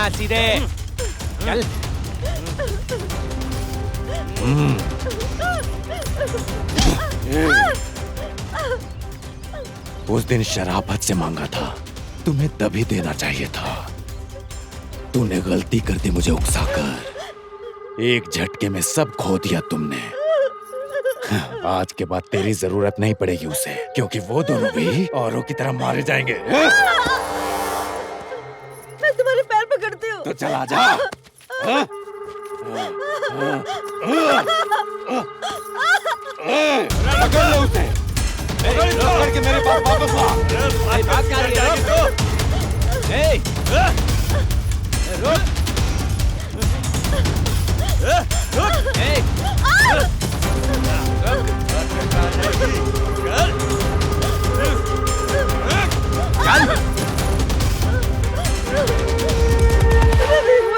यहाँ सीधे चल। उस दिन शराब हद से मांगा था, तुम्हें तभी देना चाहिए था। तूने गलती कर दी मुझे उकसाकर। एक झटके में सब खो दिया तुमने। आज के बाद तेरी जरूरत नहीं पड़ेगी उसे, क्योंकि वो दोनों भी औरों की तरह मारे जाएंगे। मैं तुम्हारे पैर पकड़ती हूँ। तो चल आजा। पकड़ लो उसे। पकड़ के मेरे पास वापस ला। बात कर रही है? रुक।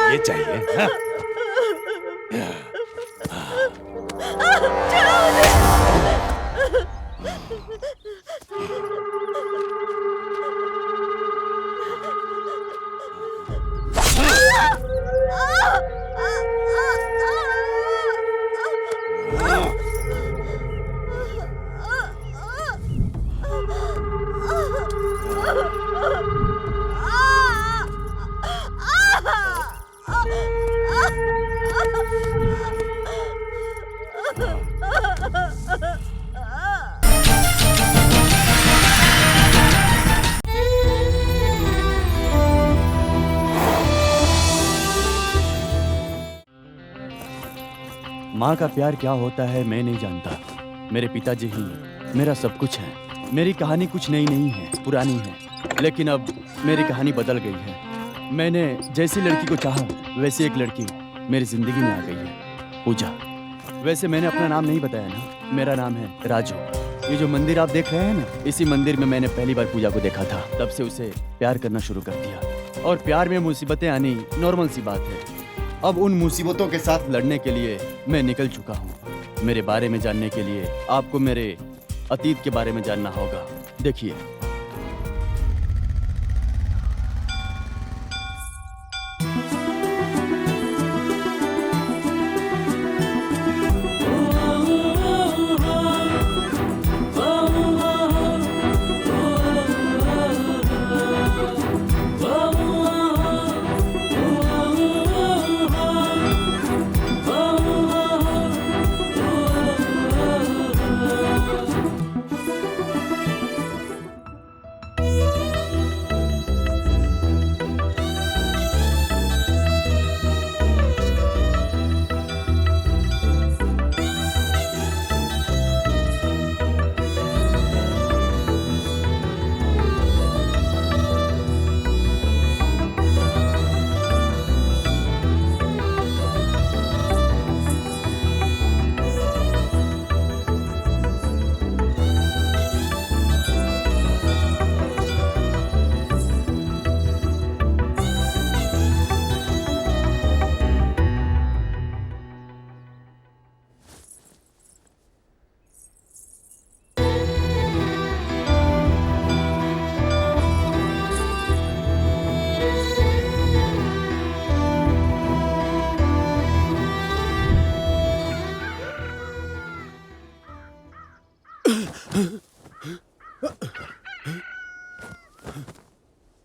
ये चाहिए हाँ? माँ का प्यार क्या होता है मैं नहीं जानता। मेरे पिताजी ही मेरा सब कुछ है। मेरी कहानी कुछ नई नहीं है, पुरानी है, लेकिन अब मेरी कहानी बदल गई है। मैंने जैसी लड़की को चाहा वैसी एक लड़की मेरी जिंदगी में आ गई है, पूजा। वैसे मैंने अपना नाम नहीं बताया ना, मेरा नाम है राजू। ये जो मंदिर आप देख रहे हैं ना, इसी मंदिर में मैंने पहली बार पूजा को देखा था। तब से उसे प्यार करना शुरू कर दिया। और प्यार में मुसीबतें आनी नॉर्मल सी बात है। अब उन मुसीबतों के साथ लड़ने के लिए मैं निकल चुका हूँ। मेरे बारे में जानने के लिए आपको मेरे अतीत के बारे में जानना होगा। देखिए,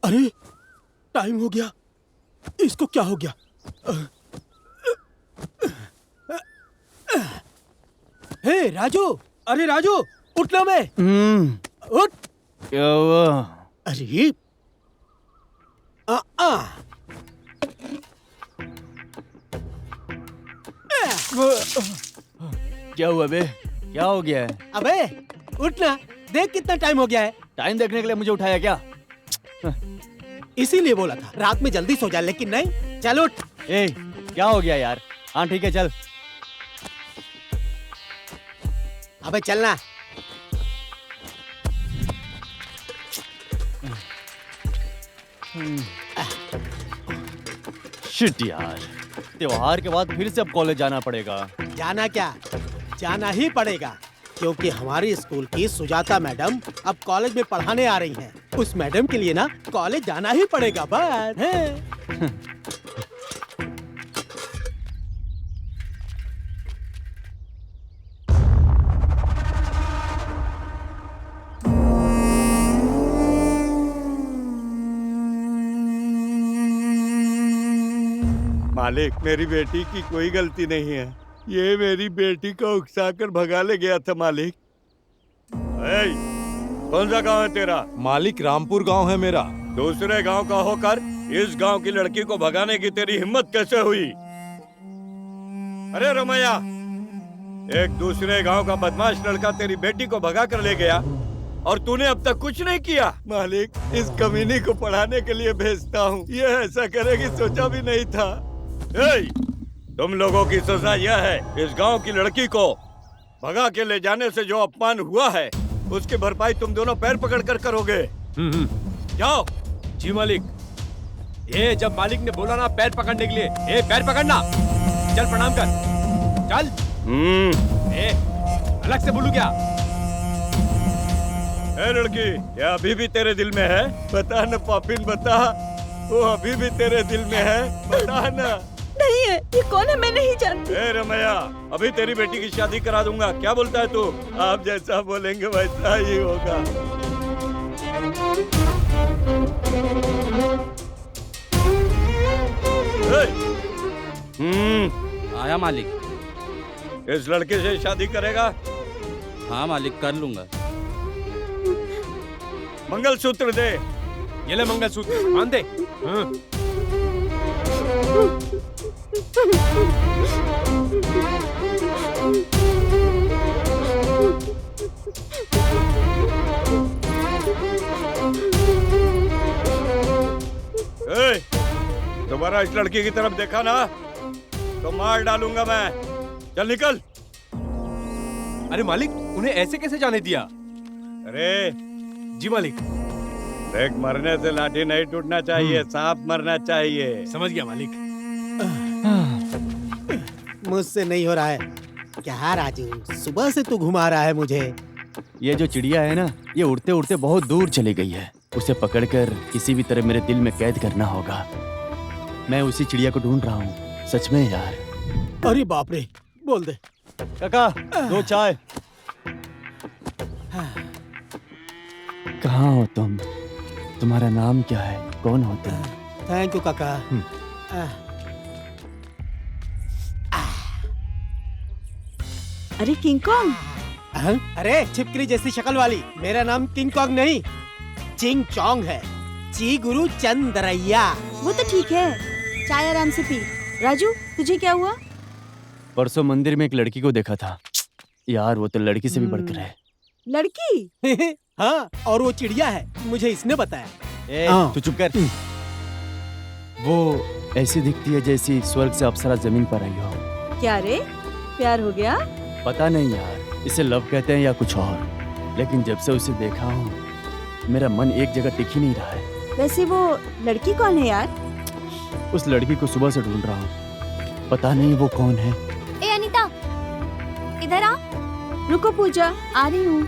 अरे टाइम हो गया। इसको क्या हो गया? हे राजू, अरे राजू उठ ना। मैं उठ। क्या हुआ? अरे क्या हुआ बे? क्या हो गया है? अबे उठ ना, देख कितना टाइम हो गया है। टाइम देखने के लिए मुझे उठाया क्या? इसीलिए बोला था रात में जल्दी सो जा, लेकिन नहीं। चल उठ। ए, क्या हो गया यार? हाँ ठीक है चल। अबे चलना। शिट यार, त्योहार के बाद फिर से अब कॉलेज जाना पड़ेगा। जाना क्या, जाना ही पड़ेगा, क्योंकि हमारी स्कूल की सुजाता मैडम अब कॉलेज में पढ़ाने आ रही हैं। उस मैडम के लिए ना कॉलेज जाना ही पड़ेगा। बस है। मालिक, मेरी बेटी की कोई गलती नहीं है। ये मेरी बेटी को उकसाकर भगा ले गया था मालिक। कौन सा गांव है तेरा? मालिक, रामपुर गांव है मेरा। दूसरे गांव का होकर इस गांव की लड़की को भगाने की तेरी हिम्मत कैसे हुई? अरे रमैया, एक दूसरे गांव का बदमाश लड़का तेरी बेटी को भगा कर ले गया और तूने अब तक कुछ नहीं किया। मालिक, इस कमीनी को पढ़ाने के लिए भेजता हूँ। ये ऐसा करेगी सोचा भी नहीं था। तुम लोगों की सजा यह है, इस गांव की लड़की को भगा के ले जाने से जो अपमान हुआ है उसकी भरपाई तुम दोनों पैर पकड़ कर करोगे। जाओ। जी मालिक। ये जब मालिक ने बोला ना पैर पकड़ने के लिए, ए पैर पकड़ना। चल प्रणाम कर, चल। ए अलग से बोलू क्या? ए लड़की, क्या अभी भी तेरे दिल में है? बता न पापिन, बता। वो अभी भी तेरे दिल में है? बता न। नहीं है। ये कौन है? मैं नहीं जानती। ए रमैया, अभी तेरी बेटी की शादी करा दूंगा। क्या बोलता है तू? आप जैसा बोलेंगे वैसा ही होगा। आया मालिक। इस लड़के से शादी करेगा? हाँ मालिक, कर लूंगा। मंगलसूत्र दे। ये ले मंगलसूत्र, मान दे। हाँ। दोबारा इस लड़की की तरफ देखा ना तो मार डालूंगा मैं। चल निकल। अरे मालिक, उन्हें ऐसे कैसे जाने दिया? अरे जी मालिक। देख, मरने से लाठी नहीं टूटना चाहिए, सांप मरना चाहिए। समझ गया मालिक। मुझसे नहीं हो रहा है। क्या राजू, सुबह से तू घुमा रहा है मुझे। ये जो चिड़िया है ना, ये उड़ते उड़ते बहुत दूर चली गई है। उसे पकड़कर किसी भी तरह मेरे दिल में कैद करना होगा। मैं उसी चिड़िया को ढूंढ रहा हूँ, सच में यार। अरे बाप रे, बोल दे। काका, 2 चाय। कहाँ हो तुम? तुम्हारा नाम क्या है? कौन हो तुम? थैंक यू काका। अरे किंग कॉन्ग। अरे छिपकली जैसी शक्ल वाली। मेरा नाम किंग कॉन्ग नहीं, चिंग चोंग है। ची गुरु चंद्रैया। वो तो ठीक है, चाय आराम से पी। राजू, तुझे क्या हुआ? परसों मंदिर में एक लड़की को देखा था यार। वो तो लड़की से भी बढ़कर है। लड़की? हाँ, और वो चिड़िया है, मुझे इसने बताया। तू चुप कर। वो ऐसी दिखती है जैसी स्वर्ग से अप्सरा जमीन पर आई हो। क्या रे, प्यार हो गया? पता नहीं यार, इसे लव कहते हैं या कुछ और, लेकिन जब से उसे देखा हूँ मेरा मन एक जगह टिक ही नहीं रहा है। वैसे वो लड़की कौन है यार? उस लड़की को सुबह से ढूंढ रहा हूँ, पता नहीं वो कौन है। ए अनीता, इधर आ। रुको पूजा, आ रही हूँ।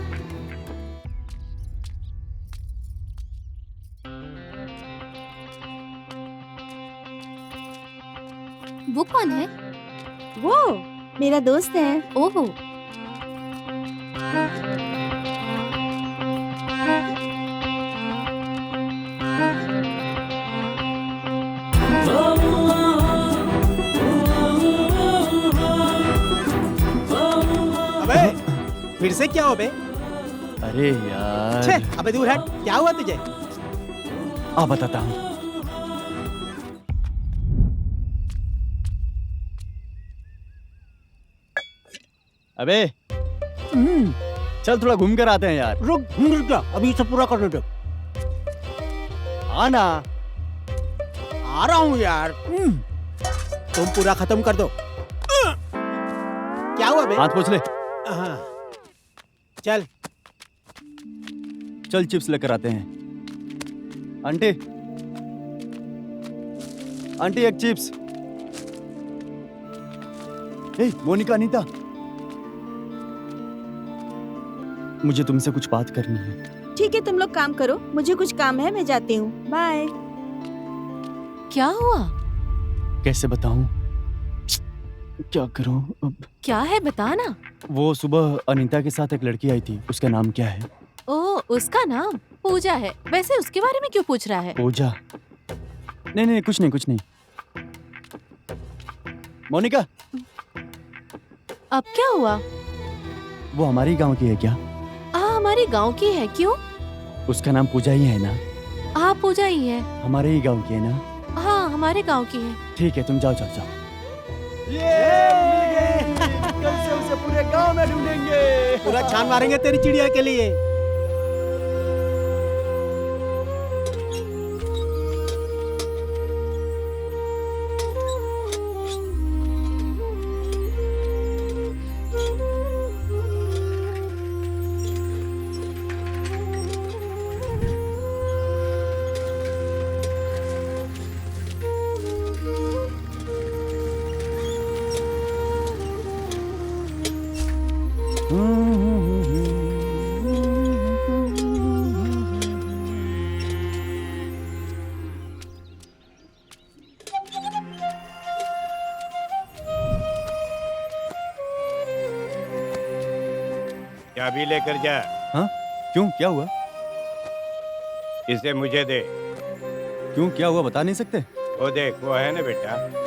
वो कौन है? वो मेरा दोस्त है। ओहो। अबे फिर से क्या हो बे? अरे यार। छे, अबे दूर हट। क्या हुआ तुझे? आ बताता हूँ। अबे चल थोड़ा घूम कर आते हैं यार। रुक जा, अभी सब पूरा करने दो। आना। आ रहा हूँ यार। तुम पूरा खत्म कर दो। क्या हुआ बे? हाथ पोंछ ले। हाँ। चल। चल चिप्स लेकर आते हैं। आंटी, आंटी एक चिप्स। ए, मोनिका, अनीता, मुझे तुमसे कुछ बात करनी है। ठीक है, तुम लोग काम करो, मुझे कुछ काम है, मैं जाती हूँ। बाय। क्या हुआ? कैसे बताऊं? क्या करूं अब? क्या है बताना। वो सुबह अनीता के साथ एक लड़की आई थी, उसका नाम क्या है? ओह, उसका नाम पूजा है। वैसे उसके बारे में क्यों पूछ रहा है? पूजा? नहीं नहीं, कुछ नहीं कुछ नहीं। मोनिका, अब क्या हुआ? वो हमारी गांव की है क्या? हाँ, हमारे गांव की है। क्यों? उसका नाम पूजा ही है ना? हाँ, पूजा ही है। हमारे ही गांव की है ना? हाँ, हमारे गांव की है। ठीक है, तुम जाओ जाओ जाओ। कल से उसे पूरे गांव में ढूंढेंगे। पूरा छान मारेंगे तेरी चिड़िया के लिए। चाबी लेकर जा। हाँ? क्यों, क्या हुआ? इसे मुझे दे। क्यों, क्या हुआ, बता नहीं सकते? वो देख, वो है ना बेटा।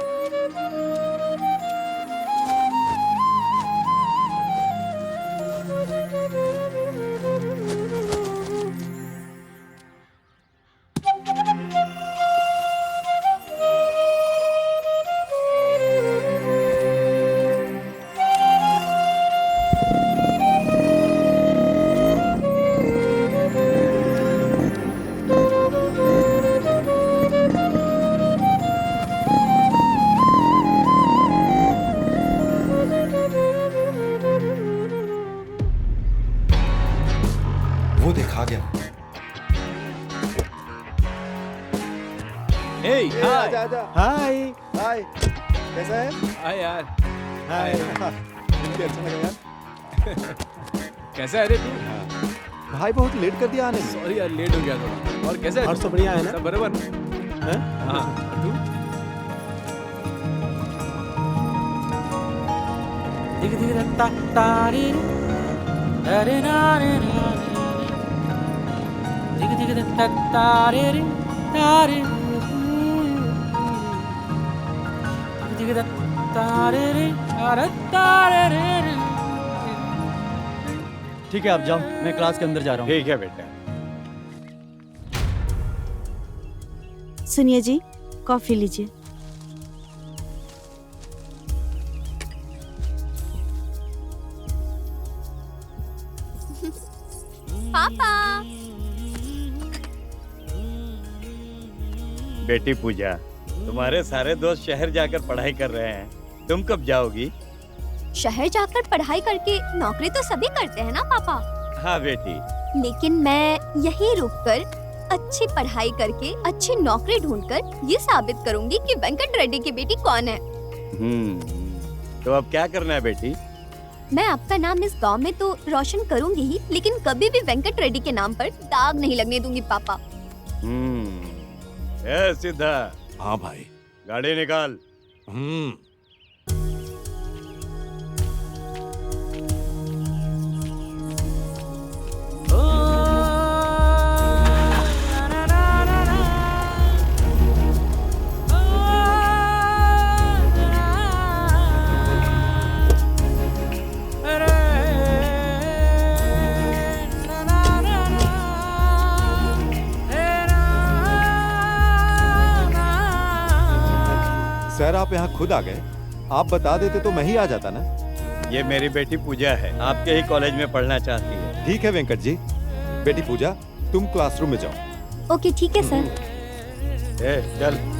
वो देखा गया। Hey, hi. हाय हाय, कैसा है? हाय यार। हाय। मिलके अच्छा लगा यार। कैसा है रे तू? भाई बहुत लेट कर दिया आने में। सॉरी यार, लेट हो गया थोड़ा। और कैसा है और तू? सब बढ़िया है ना? सब बराबर? हैं? हाँ, और तू? ठीक है, आप जाओ, मैं क्लास के अंदर जा रहा हूँ। ठीक है बेटा। सुनिए जी, कॉफी लीजिए। पापा। बेटी पूजा, तुम्हारे सारे दोस्त शहर जाकर पढ़ाई कर रहे हैं, तुम कब जाओगी? शहर जाकर पढ़ाई करके नौकरी तो सभी करते हैं ना पापा। हाँ बेटी। लेकिन मैं यहीं रुककर अच्छी पढ़ाई करके अच्छी नौकरी ढूंढकर ये साबित करूंगी कि वेंकट रेड्डी की बेटी कौन है। तो अब क्या करना है बेटी? मैं आपका नाम इस गांव में तो रोशन करूंगी ही, लेकिन कभी भी वेंकट रेड्डी के नाम पर दाग नहीं लगने दूंगी पापा। ए सीधा, हाँ भाई। गाड़ी निकाल। सर आप यहाँ खुद आ गए, आप बता देते तो मैं ही आ जाता ना। ये मेरी बेटी पूजा है, आपके ही कॉलेज में पढ़ना चाहती है। ठीक है वेंकट जी। बेटी पूजा, तुम क्लासरूम में जाओ। ओके ठीक है सर। ए, चल।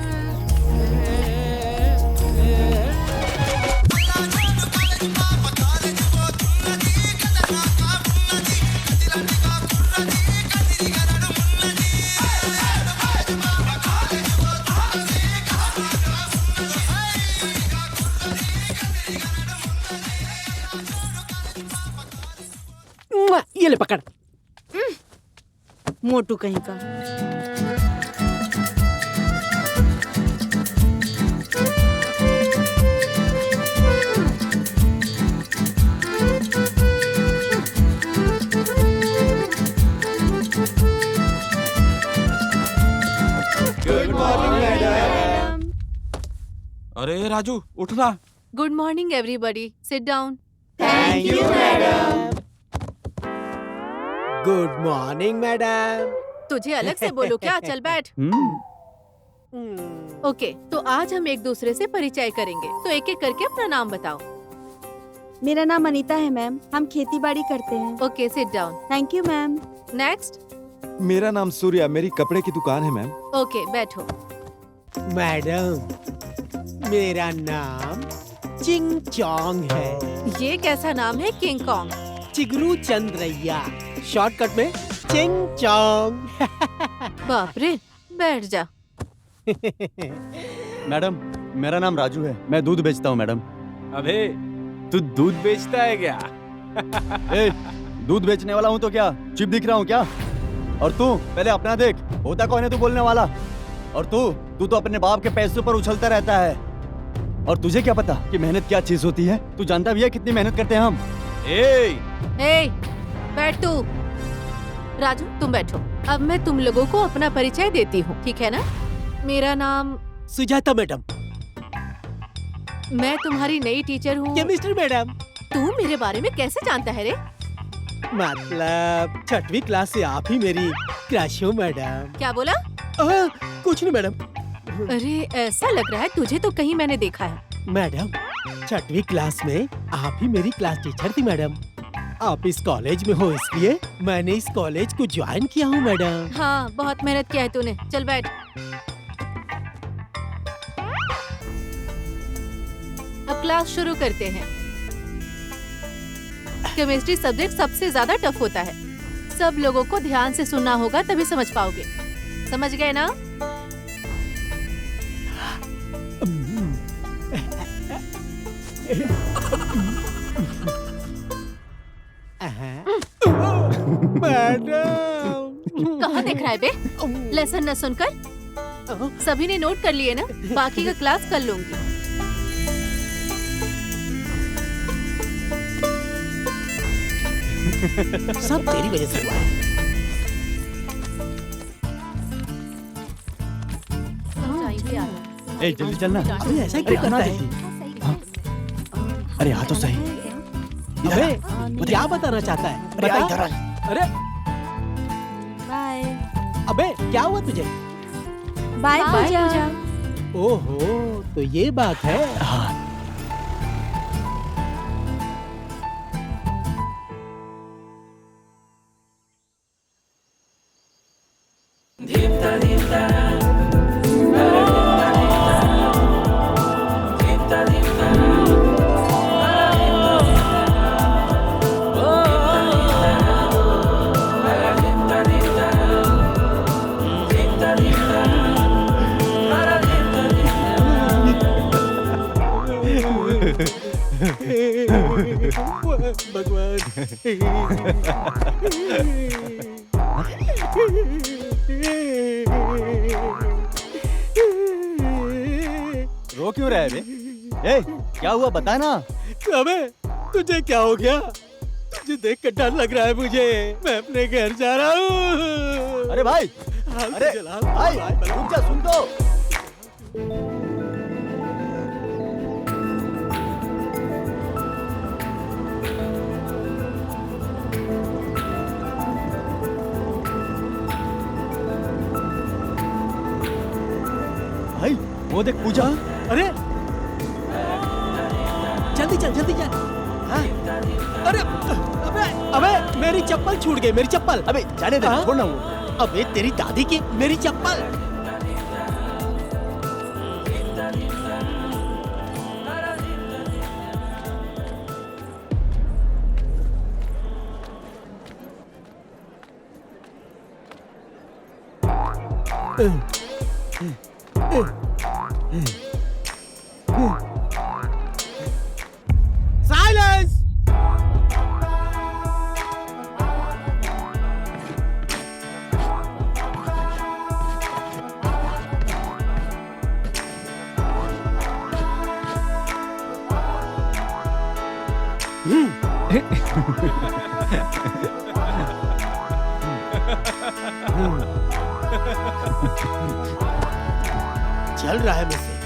ये ले पकड़। मोटू कहीं का। अरे राजू उठना। Good morning everybody, sit down. Thank you madam. Good morning madam. तुझे अलग से बोलो क्या? चल बैठ। ओके, तो आज हम एक दूसरे से परिचय करेंगे, तो एक एक करके अपना नाम बताओ। मेरा नाम अनीता है मैम, हम खेती बाड़ी करते हैं। Okay, sit down. Thank you ma'am. Next. मेरा नाम सूर्या, मेरी कपड़े की दुकान है मैम। ओके, बैठो। मैडम मेरा नाम चिंग चोंग है। ये कैसा नाम है किंग कॉन्ग? चिगरू चंद्रैया, शॉर्टकट में चिंग चोंग। बाप रे, बैठ जा। मैडम मेरा नाम राजू है, मैं दूध बेचता हूँ मैडम। अबे तू दूध बेचता है क्या? ए, दूध बेचने वाला हूँ तो क्या चिप दिख रहा हूँ क्या? और तू पहले अपना देख, होता कौन है तू बोलने वाला? और तू तो अपने बाप के पैसों पर उछलता रहता है। और तुझे क्या पता कि मेहनत क्या चीज होती है? तू जानता भी है कितनी मेहनत करते हैं हम? ए, बैठ तू। राजू तुम बैठो। अब मैं तुम लोगों को अपना परिचय देती हूँ, ठीक है ना? मेरा नाम सुजाता मैडम। मैं तुम्हारी नई टीचर हूँ। Chemistry madam. तू मेरे बारे में कैसे जानता है रे? मतलब 6वीं क्लास से आप ही मेरी क्रश हो मैडम। क्या बोला? कुछ नहीं मैडम। अरे ऐसा लग रहा है तुझे तो कहीं मैंने देखा है। मैडम 6वीं क्लास में आप ही मेरी क्लास टीचर थी मैडम। आप इस कॉलेज में हो इसलिए मैंने इस कॉलेज को ज्वाइन किया हूँ मैडम। हाँ, बहुत मेहनत किया है तूने। चल बैठ। अब क्लास शुरू करते हैं। केमिस्ट्री सब्जेक्ट सबसे ज्यादा टफ होता है। सब लोगों को ध्यान से सुनना होगा तभी समझ पाओगे। समझ गए ना? मैडम कहाँ देख रहा है बे? लेसन न सुनकर? सभी ने नोट कर लिए ना? बाकी का क्लास कर लूंगी। सब तेरी वजह से हुआ है। ए, जल्दी चलना। अरे ऐसा क्यों करता है? अरे आ तो सही। अबे क्या बताना चाहता है? अरे बता। इधर आ। अरे बाय अबे क्या हुआ तुझे? बाय पूजा। ओहो, तो ये बात है। हाँ। रो क्यों रहा है बे? ए, क्या हुआ बता ना। अबे तुझे क्या हो गया? तुझे देख कर डर लग रहा है मुझे। मैं अपने घर जा रहा हूँ। अरे भाई, अरे भाई रुक जा, सुन तो। भाई वो देख पूजा। अरे जल्दी चल, जल्दी चल। हाँ? अरे अबे मेरी चप्पल छूट गई, मेरी चप्पल। अबे जाने दे, हाँ? छोड़ना वो। अबे तेरी दादी की मेरी चप्पल। साइलेंस। चल रहा है मुझसे।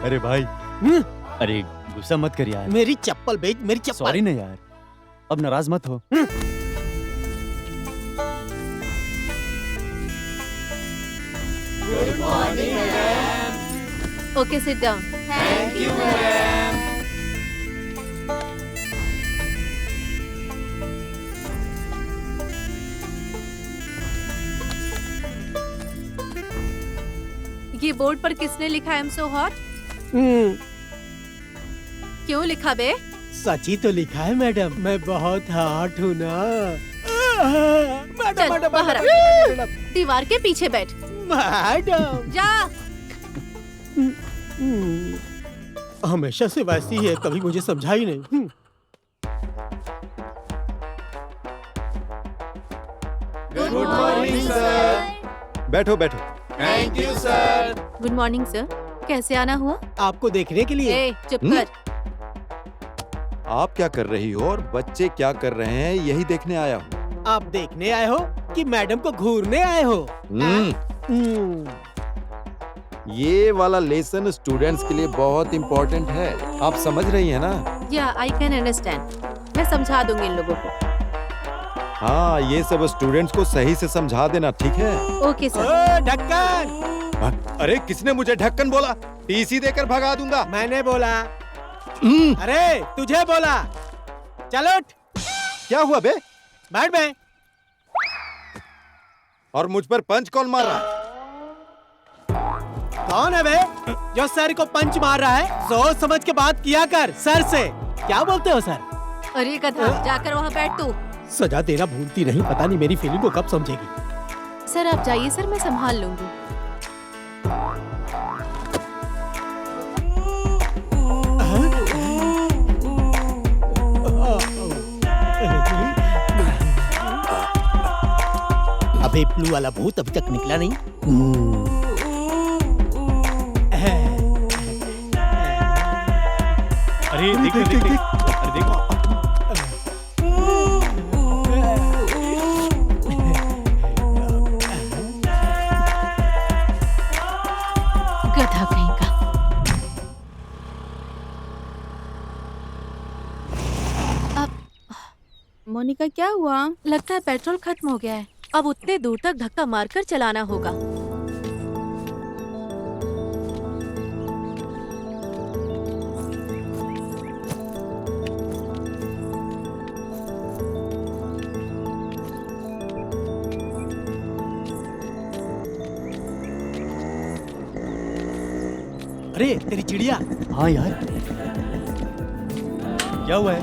अरे भाई, अरे गुस्सा मत कर यार। मेरी चप्पल बेच, मेरी चप्पल। सॉरी ना यार, अब नाराज मत हो। Okay, sit down. ये बोर्ड पर किसने लिखा आई एम सो हॉट? क्यों लिखा बे? सच ही तो लिखा है मैडम, मैं बहुत हॉट हूँ ना। चल बाहर आ। दीवार के पीछे बैठ। मैडम जा। हमेशा से वैसी ही है, कभी मुझे समझा ही नहीं। Good morning sir. बैठो बैठो। Thank you sir. Good morning sir, कैसे आना हुआ? आपको देखने के लिए। ए, चुप कर। आप क्या कर रही हो और बच्चे क्या कर रहे हैं, यही देखने आया हूँ। आप देखने आए हो कि मैडम को घूरने आए हो? ये वाला लेसन स्टूडेंट्स के लिए बहुत इम्पोर्टेंट है, आप समझ रही हैं ना? या आई कैन अंडरस्टैंड, मैं समझा दूंगी इन लोगों को। हाँ, ये सब स्टूडेंट्स को सही से समझा देना, ठीक है? Okay sir. ओ, ढक्कन। अरे किसने मुझे ढक्कन बोला? टीसी देकर भगा दूंगा। मैंने बोला। अरे तुझे बोला। चलो उठ। क्या हुआ बे? बैठ बे। और मुझ पर पंच कौन मार रहा है? कौन है बे जो सर को पंच मार रहा है? सोच समझ के बात किया कर सर से। क्या बोलते हो सर? अरे कथा, जाकर वहाँ बैठ तू। सजा देना भूलती नहीं, पता नहीं मेरी फीलिंग को कब समझेगी। सर आप जाइए सर, मैं संभाल लूंगी। अबे ब्लू वाला भूत अभी तक निकला नहीं। अरे देख देख देख, देख। अरे देखो। गधा कहीं का। मोनिका क्या हुआ? लगता है पेट्रोल खत्म हो गया है, अब उतने दूर तक धक्का मारकर चलाना होगा। अरे तेरी चिड़िया। हाँ यार, क्या हुआ है?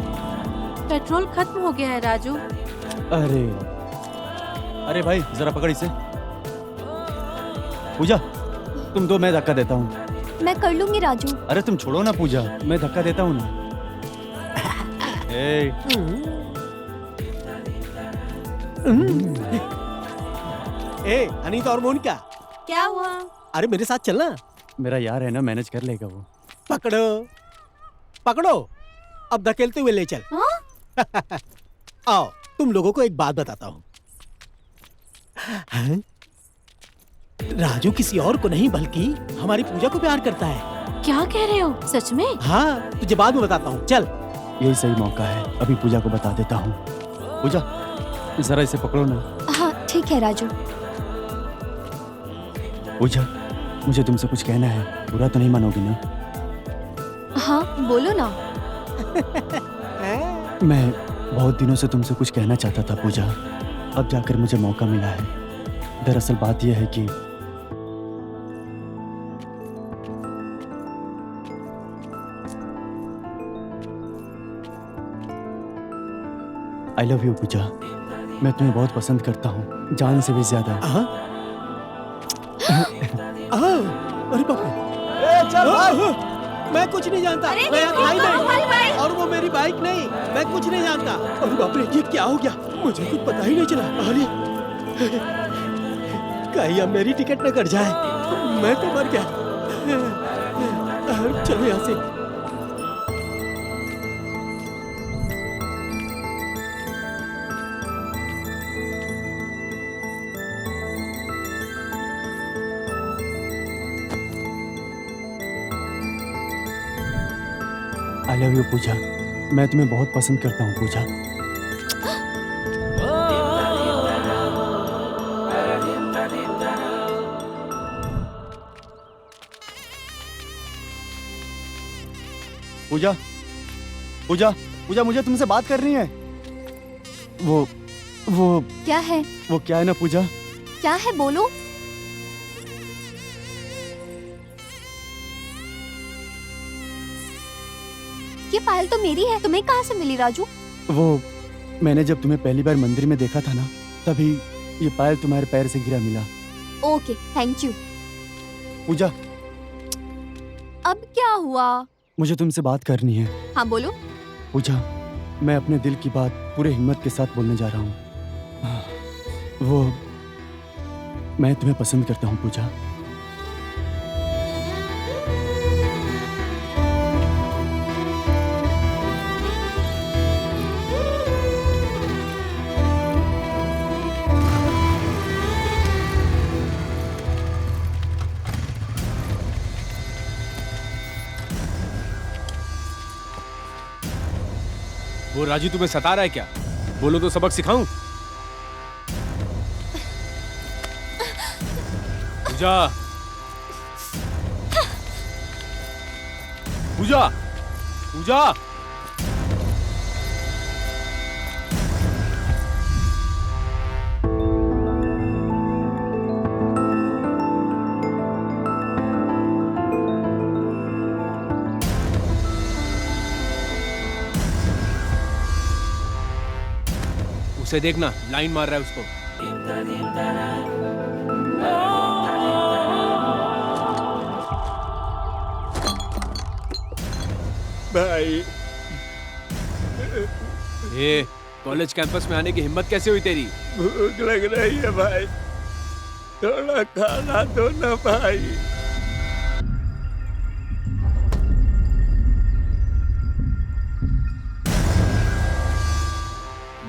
पेट्रोल खत्म हो गया है राजू। अरे अरे भाई जरा पकड़ इसे। पूजा तुम दो, मैं धक्का देता हूँ। मैं कर लूंगी राजू। अरे तुम छोड़ो ना पूजा, मैं धक्का देता हूँ ना। ए अनीता और मोनिका, क्या हुआ? अरे मेरे साथ चलना। मेरा यार है ना, मैनेज कर लेगा वो। पकड़ो पकड़ो, अब धकेलते हुए ले चल। आओ तुम लोगों को एक बात बताता हूँ। हैं? राजू किसी और को नहीं बल्कि हमारी पूजा को प्यार करता है। क्या कह रहे हो, सच में? हाँ तुझे बाद में बताता हूँ, चल। यही सही मौका है, अभी पूजा को बता देता हूँ। पूजा जरा इसे पकड़ो ना। हाँ ठीक है राजू। पूजा मुझे तुमसे कुछ कहना है, बुरा तो नहीं मानोगी ना? हाँ बोलो ना। मैं बहुत दिनों से तुमसे कुछ कहना चाहता था पूजा, अब जाकर मुझे मौका मिला है। दरअसल बात यह है कि आई लव यू पूजा। मैं तुम्हें बहुत पसंद करता हूँ, जान से भी ज्यादा। अरे बाप रे, चल मैं कुछ नहीं जानता। मैं यहाँ था ही नहीं, और वो मेरी बाइक नहीं, मैं कुछ नहीं जानता। अरे बाप रे, ये क्या हो गया? मुझे कुछ पता ही नहीं चला। अरे कहीं अब मेरी टिकट न कट जाए, मैं तो मर गया। चलो यहाँ से। आई लव यू पूजा। मैं तुम्हें बहुत पसंद करता हूँ पूजा। पूजा पूजा पूजा, मुझे तुमसे बात करनी है। वो क्या है? वो क्या है ना पूजा? क्या है बोलो। ये पायल तो मेरी है, तुम्हें कहाँ से मिली राजू? वो मैंने जब तुम्हें पहली बार मंदिर में देखा था ना, तभी ये पायल तुम्हारे पैर से गिरा मिला। Okay, thank you. पूजा, अब क्या हुआ? मुझे तुमसे बात करनी है। हाँ बोलो। पूजा, मैं अपने दिल की बात पूरे हिम्मत के साथ बोलने जा रहा हूँ। वो मैं तुम्हें पसंद करता हूँ पूजा। वो राजू तुम्हें सता रहा है क्या? बोलो तो सबक सिखाऊं। पूजा, पूजा, पूजा। उसे देखना, लाइन मार रहा है उसको। भाई, ए, कॉलेज कैंपस में आने की हिम्मत कैसे हुई तेरी? भूख लग रही है भाई, थोड़ा खाना दो ना भाई।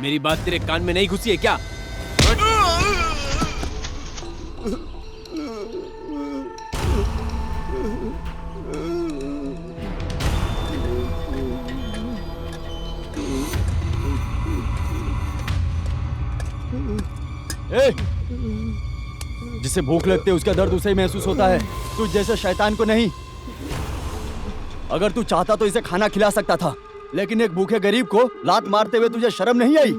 मेरी बात तेरे कान में नहीं घुसी है क्या? जिसे भूख लगती है उसका दर्द उसे ही महसूस होता है, तू जैसे शैतान को नहीं। अगर तू चाहता तो इसे खाना खिला सकता था, लेकिन एक भूखे गरीब को लात मारते हुए तुझे शर्म नहीं आई?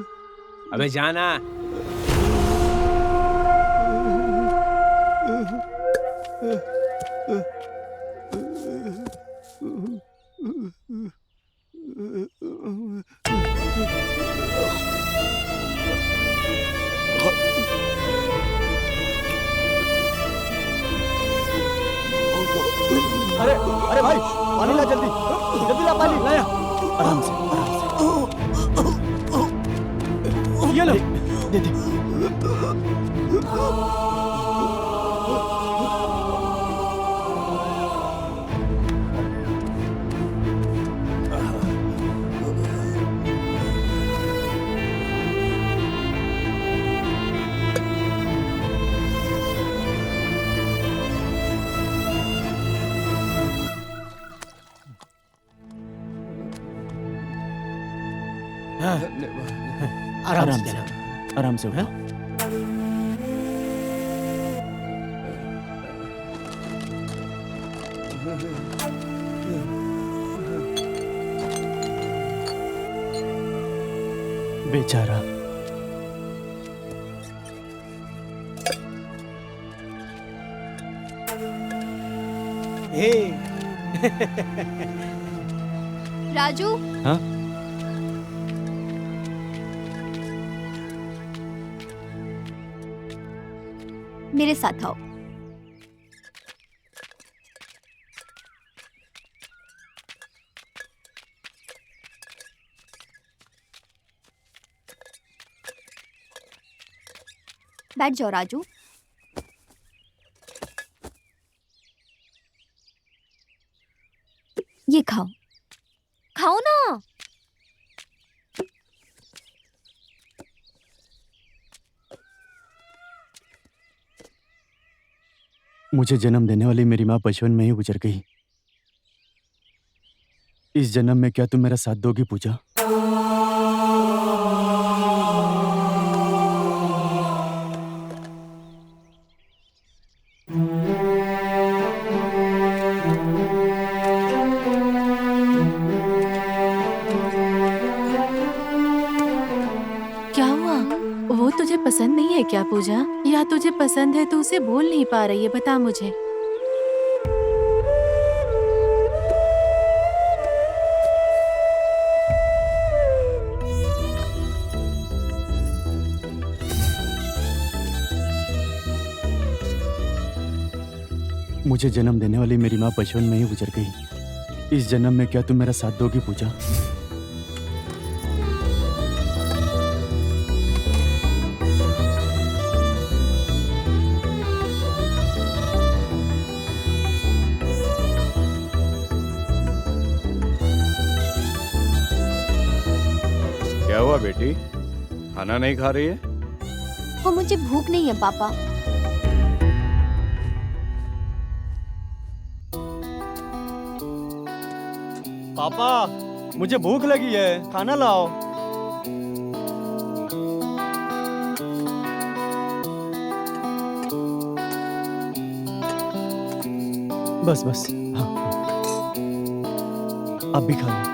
अबे जाना। अरे अरे भाई, पानी ला जल्दी, जल्दी ला पानी। लाया। आराम से, आराम से। ये लो, दे दे। आराम से, आराम से उठो। बेचारा। राजू। हाँ? मेरे साथ आओ। बैठ जाओ राजू। ये खाओ, खाओ ना। मुझे जन्म देने वाली मेरी माँ बचपन में ही गुजर गई। इस जन्म में क्या तुम मेरा साथ दोगी पूजा? क्या हुआ? वो तुझे पसंद नहीं है क्या पूजा? या तुझे पसंद है तो उसे बोल नहीं पा रही है? बता मुझे। मुझे जन्म देने वाली मेरी माँ बचपन में ही गुजर गई। इस जन्म में क्या तुम मेरा साथ दोगी पूजा? क्या हुआ बेटी, खाना नहीं खा रही है? वो मुझे भूख नहीं है पापा। पापा, मुझे भूख लगी है, खाना लाओ। बस बस, हाँ, आप भी खा लो।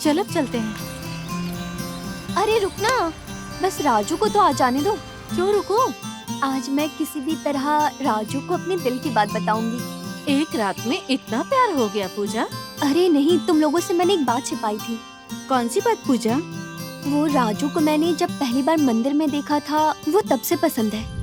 चल अब चलते हैं। अरे रुकना, बस राजू को तो आ जाने दो। क्यों रुको? आज मैं किसी भी तरह राजू को अपने दिल की बात बताऊंगी। एक रात में इतना प्यार हो गया पूजा? अरे नहीं, तुम लोगों से मैंने एक बात छिपाई थी। कौन सी बात पूजा? वो राजू को मैंने जब पहली बार मंदिर में देखा था, वो तब से पसंद है।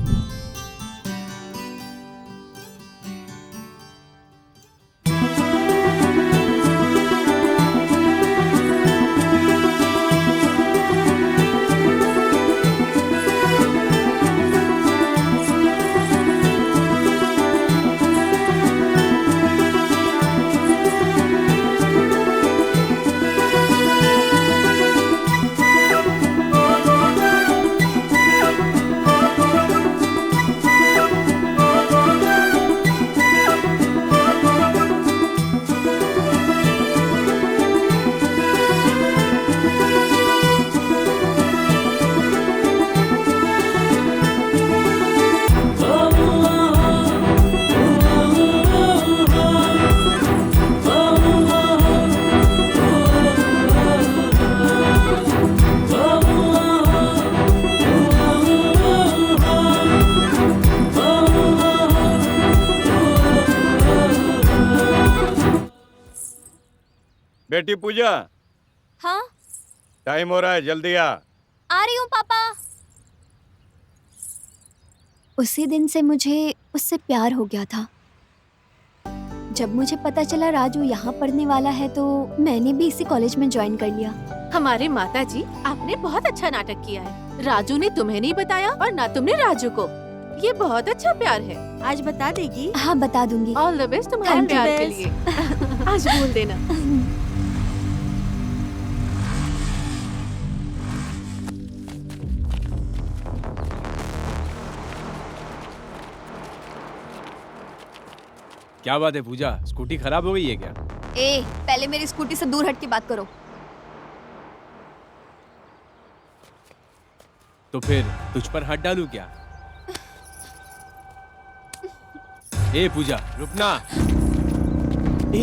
बेटी पूजा, हाँ, टाइम हो रहा है, जल्दी आ। रही हूँ पापा। उसी दिन से मुझे उससे प्यार हो गया था। जब मुझे पता चला राजू यहाँ पढ़ने वाला है तो मैंने भी इसी कॉलेज में ज्वाइन कर लिया। हमारे माताजी, आपने बहुत अच्छा नाटक किया है। राजू ने तुम्हें नहीं बताया और ना तुमने राजू को। ये बहुत अच्छा प्यार है। आज बता देगी? हाँ, बता दूंगी। ऑल द बेस्ट तुम्हारे Thank you, प्यार के best. लिए। आज बोल देना। क्या बात है पूजा, स्कूटी खराब हो गई है क्या? पहले मेरी स्कूटी से दूर हट के बात करो। तो फिर तुझ पर हाथ डालूं क्या? ए पूजा, रुकना।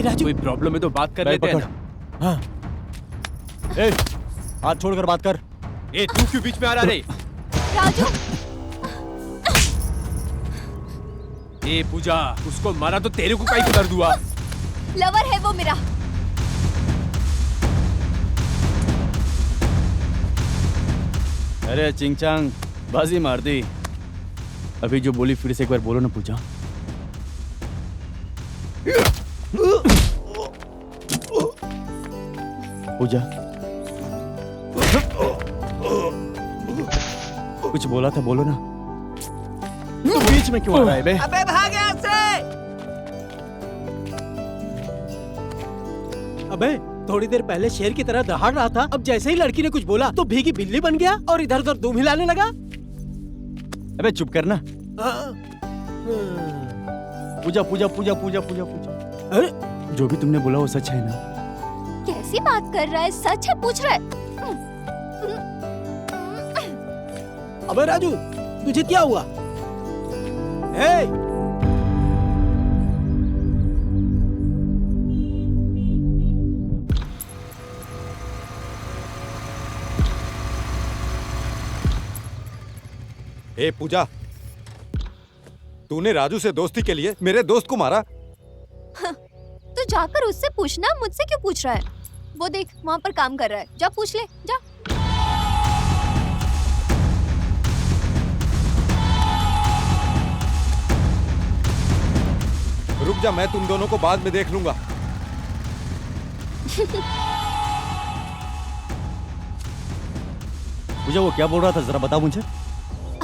राजू, कोई प्रॉब्लम है तो बात कर लेते हैं ना। हाँ। हाथ छोड़कर बात कर। तू क्यों बीच में आ रहा रे? राजू, पूजा, उसको मारा तो तेरे को काहे दर्द हुआ? लवर है वो मेरा। अरे चिंगचांग, बाजी मार दी। अभी जो बोली फिर से एक बार बोलो ना पूजा। पूजा, कुछ बोला था, बोलो ना। तू बीच में क्यों आ रहा है बे? अबे भाग यहाँ से। अबे थोड़ी देर पहले शेर की तरह दहाड़ रहा था, अब जैसे ही लड़की ने कुछ बोला तो भीगी बिल्ली बन गया और इधर उधर दुम हिलाने लगा। अबे चुप करना। हाँ। पूजा पूजा पूजा पूजा पूजा पूजा। अरे जो भी तुमने बोला वो सच है ना? कैसी बात कर रहा है? सच है पूछ रहा है? अबे राजू, तुझे क्या हुआ? हे! ए पूजा, तूने राजू से दोस्ती के लिए मेरे दोस्त को मारा? तो जाकर उससे पूछना, मुझसे क्यों पूछ रहा है? वो देख वहाँ पर काम कर रहा है, जा पूछ ले, जा। रुक जा, मैं तुम दोनों को बाद में देख लूंगा। पूजा वो क्या बोल रहा था, जरा बताओ मुझे।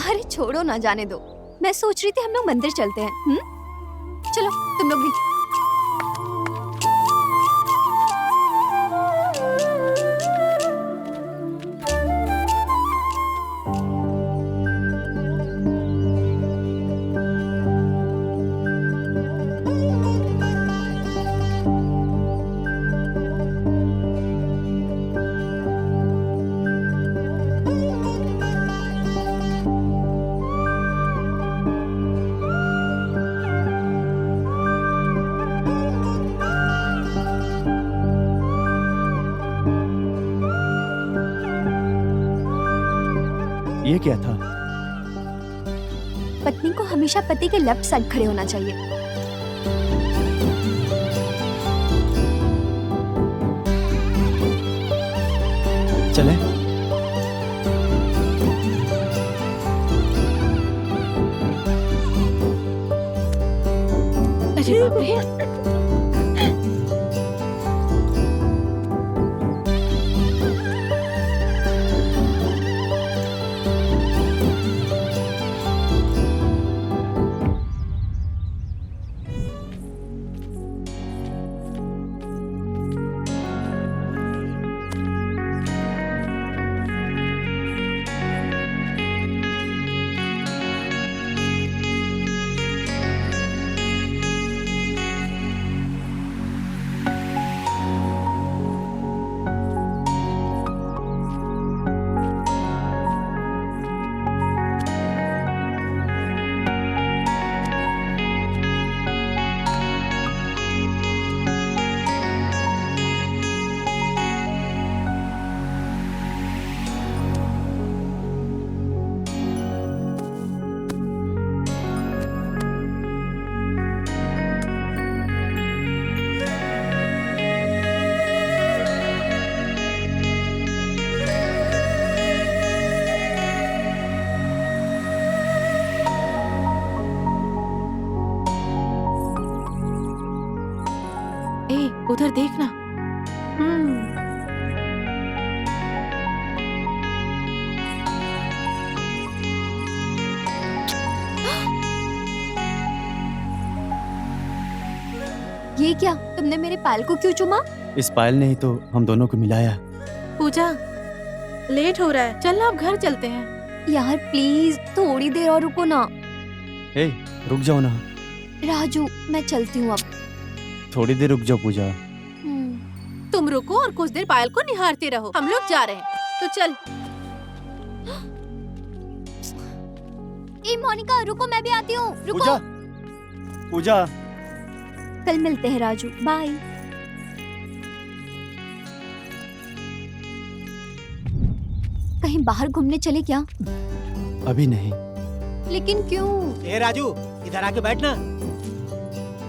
अरे छोड़ो ना, जाने दो। मैं सोच रही थी हम लोग मंदिर चलते हैं। चलो तुम लोग भी। ये क्या था? पत्नी को हमेशा पति के लेफ्ट साइड खड़े होना चाहिए। चले? अरे बाप रे। उधर देखना। ये क्या? तुमने मेरे पायल को क्यों चुमा? इस पायल ने ही तो हम दोनों को मिलाया। पूजा, लेट हो रहा है, चल ना अब घर चलते हैं। यार प्लीज थोड़ी देर और रुको ना। ए, रुक जाओ ना। राजू मैं चलती हूँ अब। थोड़ी देर रुक जाओ पूजा। तुम रुको और कुछ देर पायल को निहारते रहो, हम लोग जा रहे हैं, तो चल। ए मोनिका रुको, मैं भी आती हूँ। रुको। पूजा, पूजा। कल मिलते हैं राजू, बाय। कहीं बाहर घूमने चले क्या? अभी नहीं। लेकिन क्यों? ए राजू, इधर आके बैठना।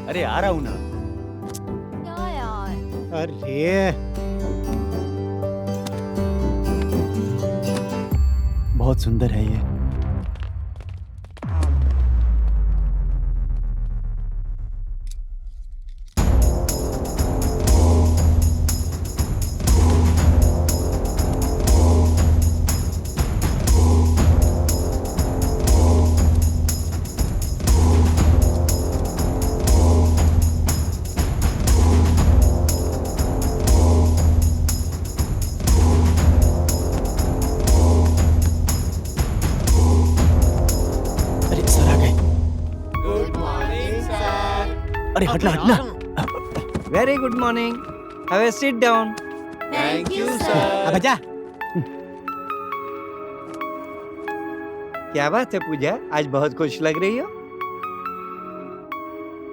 अरे आ रहा हूँ ना। क्या यार? अरे बहुत बहुत सुंदर है ये। अरे सर आ गए। अरे हटना हटना। Very good morning. Have a sit down. Thank you sir. अब जा। क्या बात है पूजा, आज बहुत खुश लग रही हो।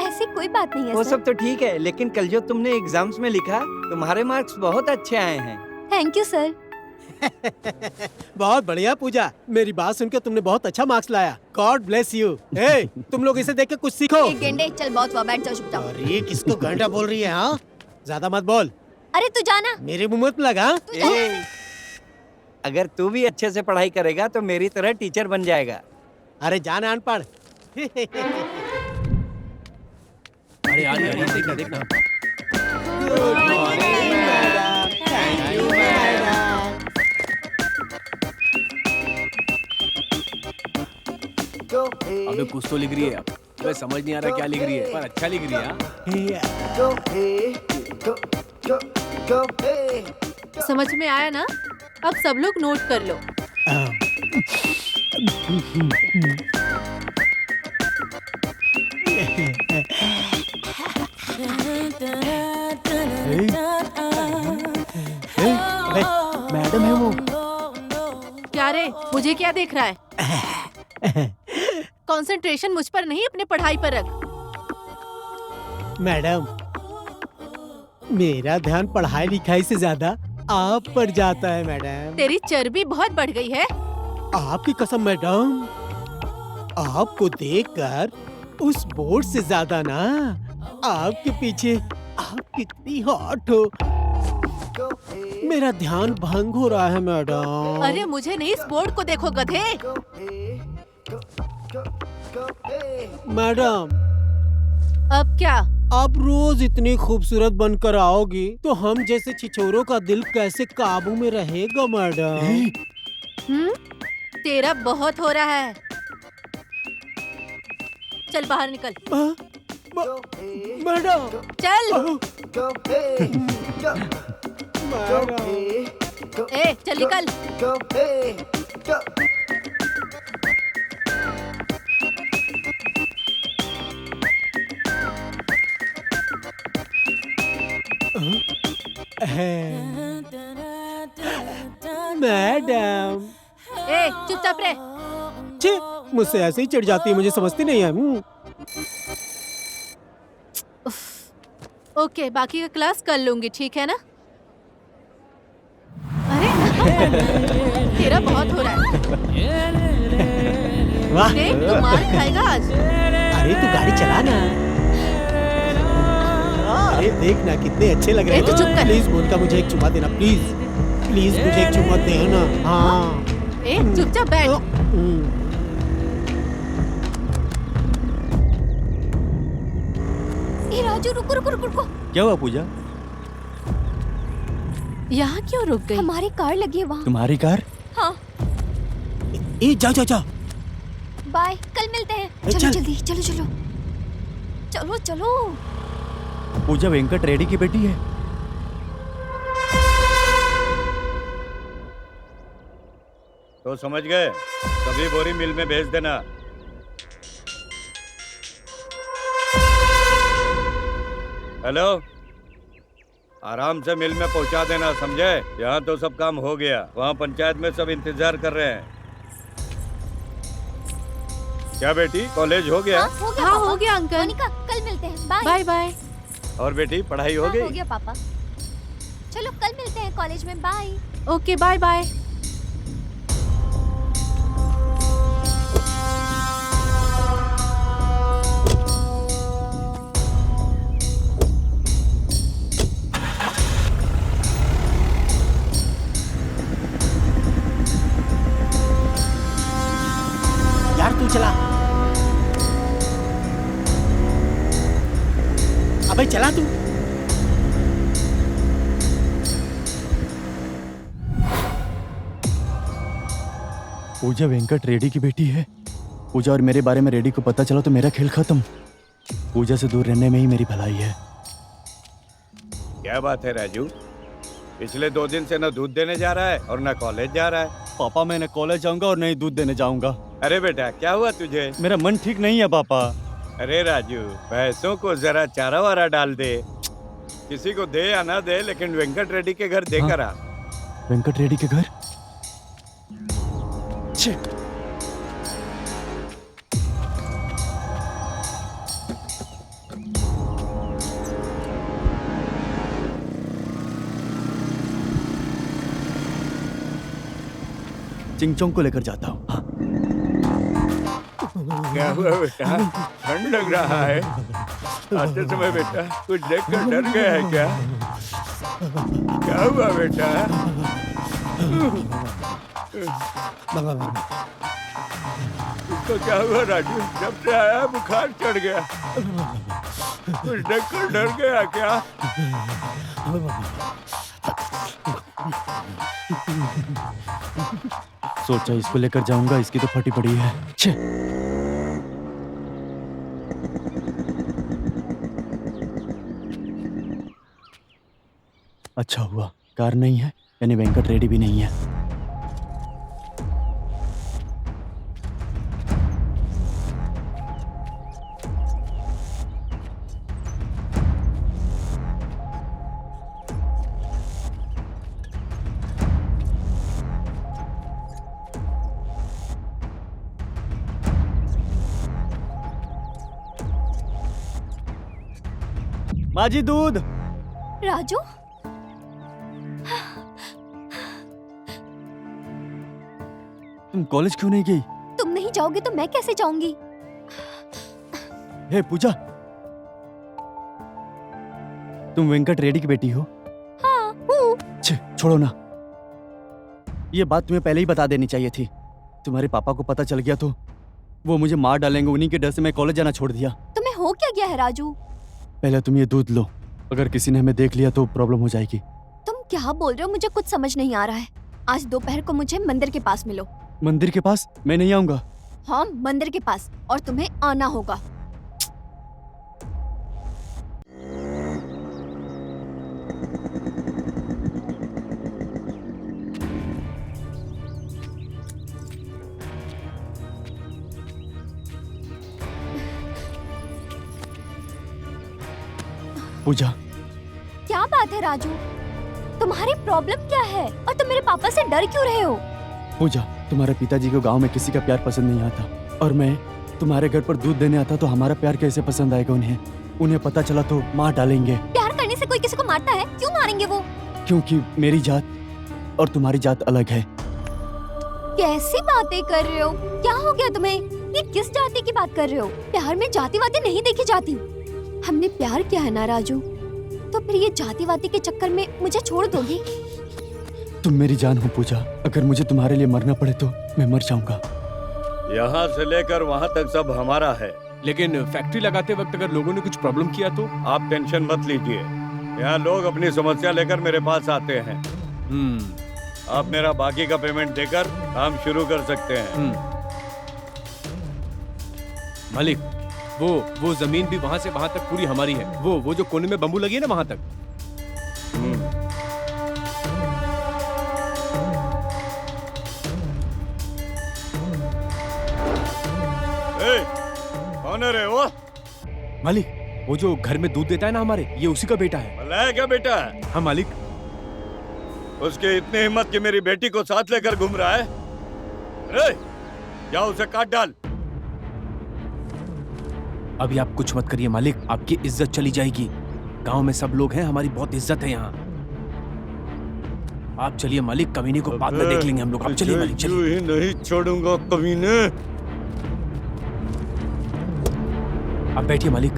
ऐसी कोई बात नहीं है वो सर। सब तो ठीक है, लेकिन कल जो तुमने एग्जाम्स में लिखा, तुम्हारे मार्क्स बहुत अच्छे आए हैं। Thank you sir. बहुत बढ़िया पूजा, मेरी बात सुनकर तुमने बहुत अच्छा मार्क्स लाया। God bless you. हे, तुम लोग इसे देख के कुछ सीखो। एक गेंडे, चल बहुत हुआ, बैठ जाओ चुपचाप। अरे किसको घंटा बोल रही है? हाँ, ज्यादा मत बोल। अरे तू जाना। मेरे मुंह मत लगा। तू जाना। ए, अगर तू भी अच्छे से पढ़ाई करेगा तो मेरी तरह टीचर बन जाएगा। अरे जाना अनपढ़। अरे यार ये देखना देखना। अबे कुछ तो लिख रही है, अबे समझ नहीं आ रहा क्या लिख रही है, पर अच्छा लिख रही है। समझ में आया ना? अब सब लोग नोट कर लो। अबे, मैडम है वो। क्या रे, मुझे क्या देख रहा है? कंसंट्रेशन मुझ पर नहीं, अपने पढ़ाई पर रख। मैडम, मेरा ध्यान पढ़ाई लिखाई से ज्यादा आप पर जाता है मैडम। तेरी चर्बी बहुत बढ़ गई है। आपकी कसम मैडम, आपको देखकर उस बोर्ड से ज्यादा ना आपके पीछे आप कितनी हॉट हो, मेरा ध्यान भंग हो रहा है मैडम। अरे मुझे नहीं, इस बोर्ड को देखो गधे। मैडम, अब क्या? आप रोज इतनी खूबसूरत बनकर आओगी तो हम जैसे छिछोरों का दिल कैसे काबू में रहेगा मैडम? तेरा बहुत हो रहा है। चल बाहर निकल। मैडम, चल। मैडम, ए चल निकल। मैडम, ए चुपचाप रह। छी, मुझसे ऐसे ही चिढ़ जाती है, मुझे समझती नहीं है। ओके, बाकी का क्लास कर लूंगी, ठीक है ना? अरे तेरा बहुत हो रहा है। वाह, देख, तू मार खाएगा आज। अरे तू गाड़ी चला ना। अरे देख ना कितने अच्छे लग रहे ए, तू चुप कर। प्लीज बोल का मुझे एक चुम्मा देना, प्लीज प्लीज मुझे एक चुम्मा देना। हाँ। ए चुपचाप बैठ। ए राजू, रुको रुको रुको रुको। क्या हुआ पूजा? यहाँ क्यों रुक गई? हमारी कार लगी है वहाँ। तुम्हारी कार? हाँ। ए जा जा जा। बाय, कल मिलते हैं। ए, चलो चल। जल्दी, चलो चलो चलो चलो। पूजा वेंकट रेड्डी की बेटी है। तो समझ गए, सभी बोरी मिल में भेज देना। हेलो, आराम से मिल में पहुंचा देना, समझे? यहाँ तो सब काम हो गया, वहाँ पंचायत में सब इंतजार कर रहे हैं। क्या बेटी, कॉलेज हो गया? हाँ, हो गया हाँ पापा। हो गया अंकल। मोनिका, कल मिलते हैं। Bye bye bye. और बेटी पढ़ाई हो हाँ, गई? हो गया पापा। चलो कल मिलते हैं कॉलेज में। बाय। Okay bye bye. तू चला। अबे चला तू। पूजा वेंकट रेड्डी की बेटी है। पूजा और मेरे बारे में रेड्डी को पता चला तो मेरा खेल खत्म। पूजा से दूर रहने में ही मेरी भलाई है। क्या बात है राजू, पिछले 2 दिन से न दूध देने जा रहा है और न कॉलेज जा रहा है। पापा मैं न कॉलेज जाऊंगा और न ही दूध देने जाऊंगा। अरे बेटा क्या हुआ तुझे? मेरा मन ठीक नहीं है पापा। अरे राजू, भैंसों को जरा चारा वारा डाल दे। किसी को दे या ना दे, लेकिन वेंकट रेड्डी के घर देकर आ। वेंकट रेड्डी के घर? छे। चिंगचोंग को लेकर जाता हूँ। हाँ। क्या हुआ बेटा, ठंड लग रहा है? आते समय बेटा कुछ देखकर डर गया है क्या? क्या हुआ बेटा? इसको क्या हुआ राजू? जब से आया बुखार चढ़ गया। कुछ देखकर डर गया क्या? सोचा इसको लेकर जाऊंगा, इसकी तो फटी पड़ी है। छे। अच्छा हुआ कार नहीं है, यानी वेंकट रेड्डी भी नहीं है। माजी दूध। राजू, तुम कॉलेज क्यों नहीं गई? तुम नहीं जाओगे तो मैं कैसे जाऊंगी? हे पूजा, तुम वेंकट रेड्डी की बेटी हो? हाँ हूँ। छे, छोड़ो ना। ये बात तुम्हें पहले ही बता देनी चाहिए थी। तुम्हारे पापा को पता चल गया तो वो मुझे मार डालेंगे। उन्हीं के डर से मैं कॉलेज जाना छोड़ दिया। तुम्हें हो क्या गया है राजू? पहले तुम ये दूध लो, अगर किसी ने हमें देख लिया तो प्रॉब्लम हो जाएगी। तुम क्या बोल रहे हो? मुझे कुछ समझ नहीं आ रहा है। आज दोपहर को मुझे मंदिर के पास मिलो। मंदिर के पास? मैं नहीं आऊंगा। हाँ, मंदिर के पास, और तुम्हें आना होगा। पूजा, क्या बात है राजू? तुम्हारी प्रॉब्लम क्या है और तुम मेरे पापा से डर क्यों रहे हो? पूजा, तुम्हारे पिताजी को गांव में किसी का प्यार पसंद नहीं आता, और मैं तुम्हारे घर पर दूध देने आता तो हमारा प्यार कैसे पसंद आएगा उन्हें? उन्हें पता चला तो मार डालेंगे। प्यार करने से कोई किसी को मारता है? क्यों मारेंगे वो? क्योंकि मेरी जात और तुम्हारी जात अलग है। कैसी बातें कर रहे हो? क्या हो गया तुम्हें? ये किस जाति की बात कर रहे हो? प्यार में जातिवादी नहीं देखी जाती। हमने प्यार किया है ना राजू, तो फिर ये जातिवादी के चक्कर में मुझे छोड़ दोगी? तुम मेरी जान हो पूजा, अगर मुझे तुम्हारे लिए मरना पड़े तो मैं मर जाऊंगा। यहाँ से लेकर वहाँ तक सब हमारा है। लेकिन फैक्ट्री लगाते वक्त अगर लोगों ने कुछ प्रॉब्लम किया तो? आप टेंशन मत लीजिए, यहाँ लोग अपनी समस्या लेकर मेरे पास आते हैं। आप मेरा बाकी का पेमेंट देकर काम शुरू कर सकते हैं। मालिक, वो जमीन भी वहाँ से वहाँ तक पूरी हमारी है। वो जो कोने में बम्बू लगी है ना, वहाँ तक। कौन है रे वो? मालिक, वो जो घर में दूध देता है ना हमारे, ये उसी का बेटा है। भला है क्या बेटा? हाँ मालिक। उसकी इतनी हिम्मत कि मेरी बेटी को साथ लेकर घूम रहा है। अरे जाओ उसे काट डाल। अभी आप कुछ मत करिए मालिक, आपकी इज्जत चली जाएगी। गांव में सब लोग हैं, हमारी बहुत इज्जत है यहाँ। आप चलिए मालिक, कमीने को बाद में देख लेंगे हम लोग। आप चलिए मालिक, चलिए। ही नहीं छोड़ूंगा कमीने। आप बैठिए मालिक।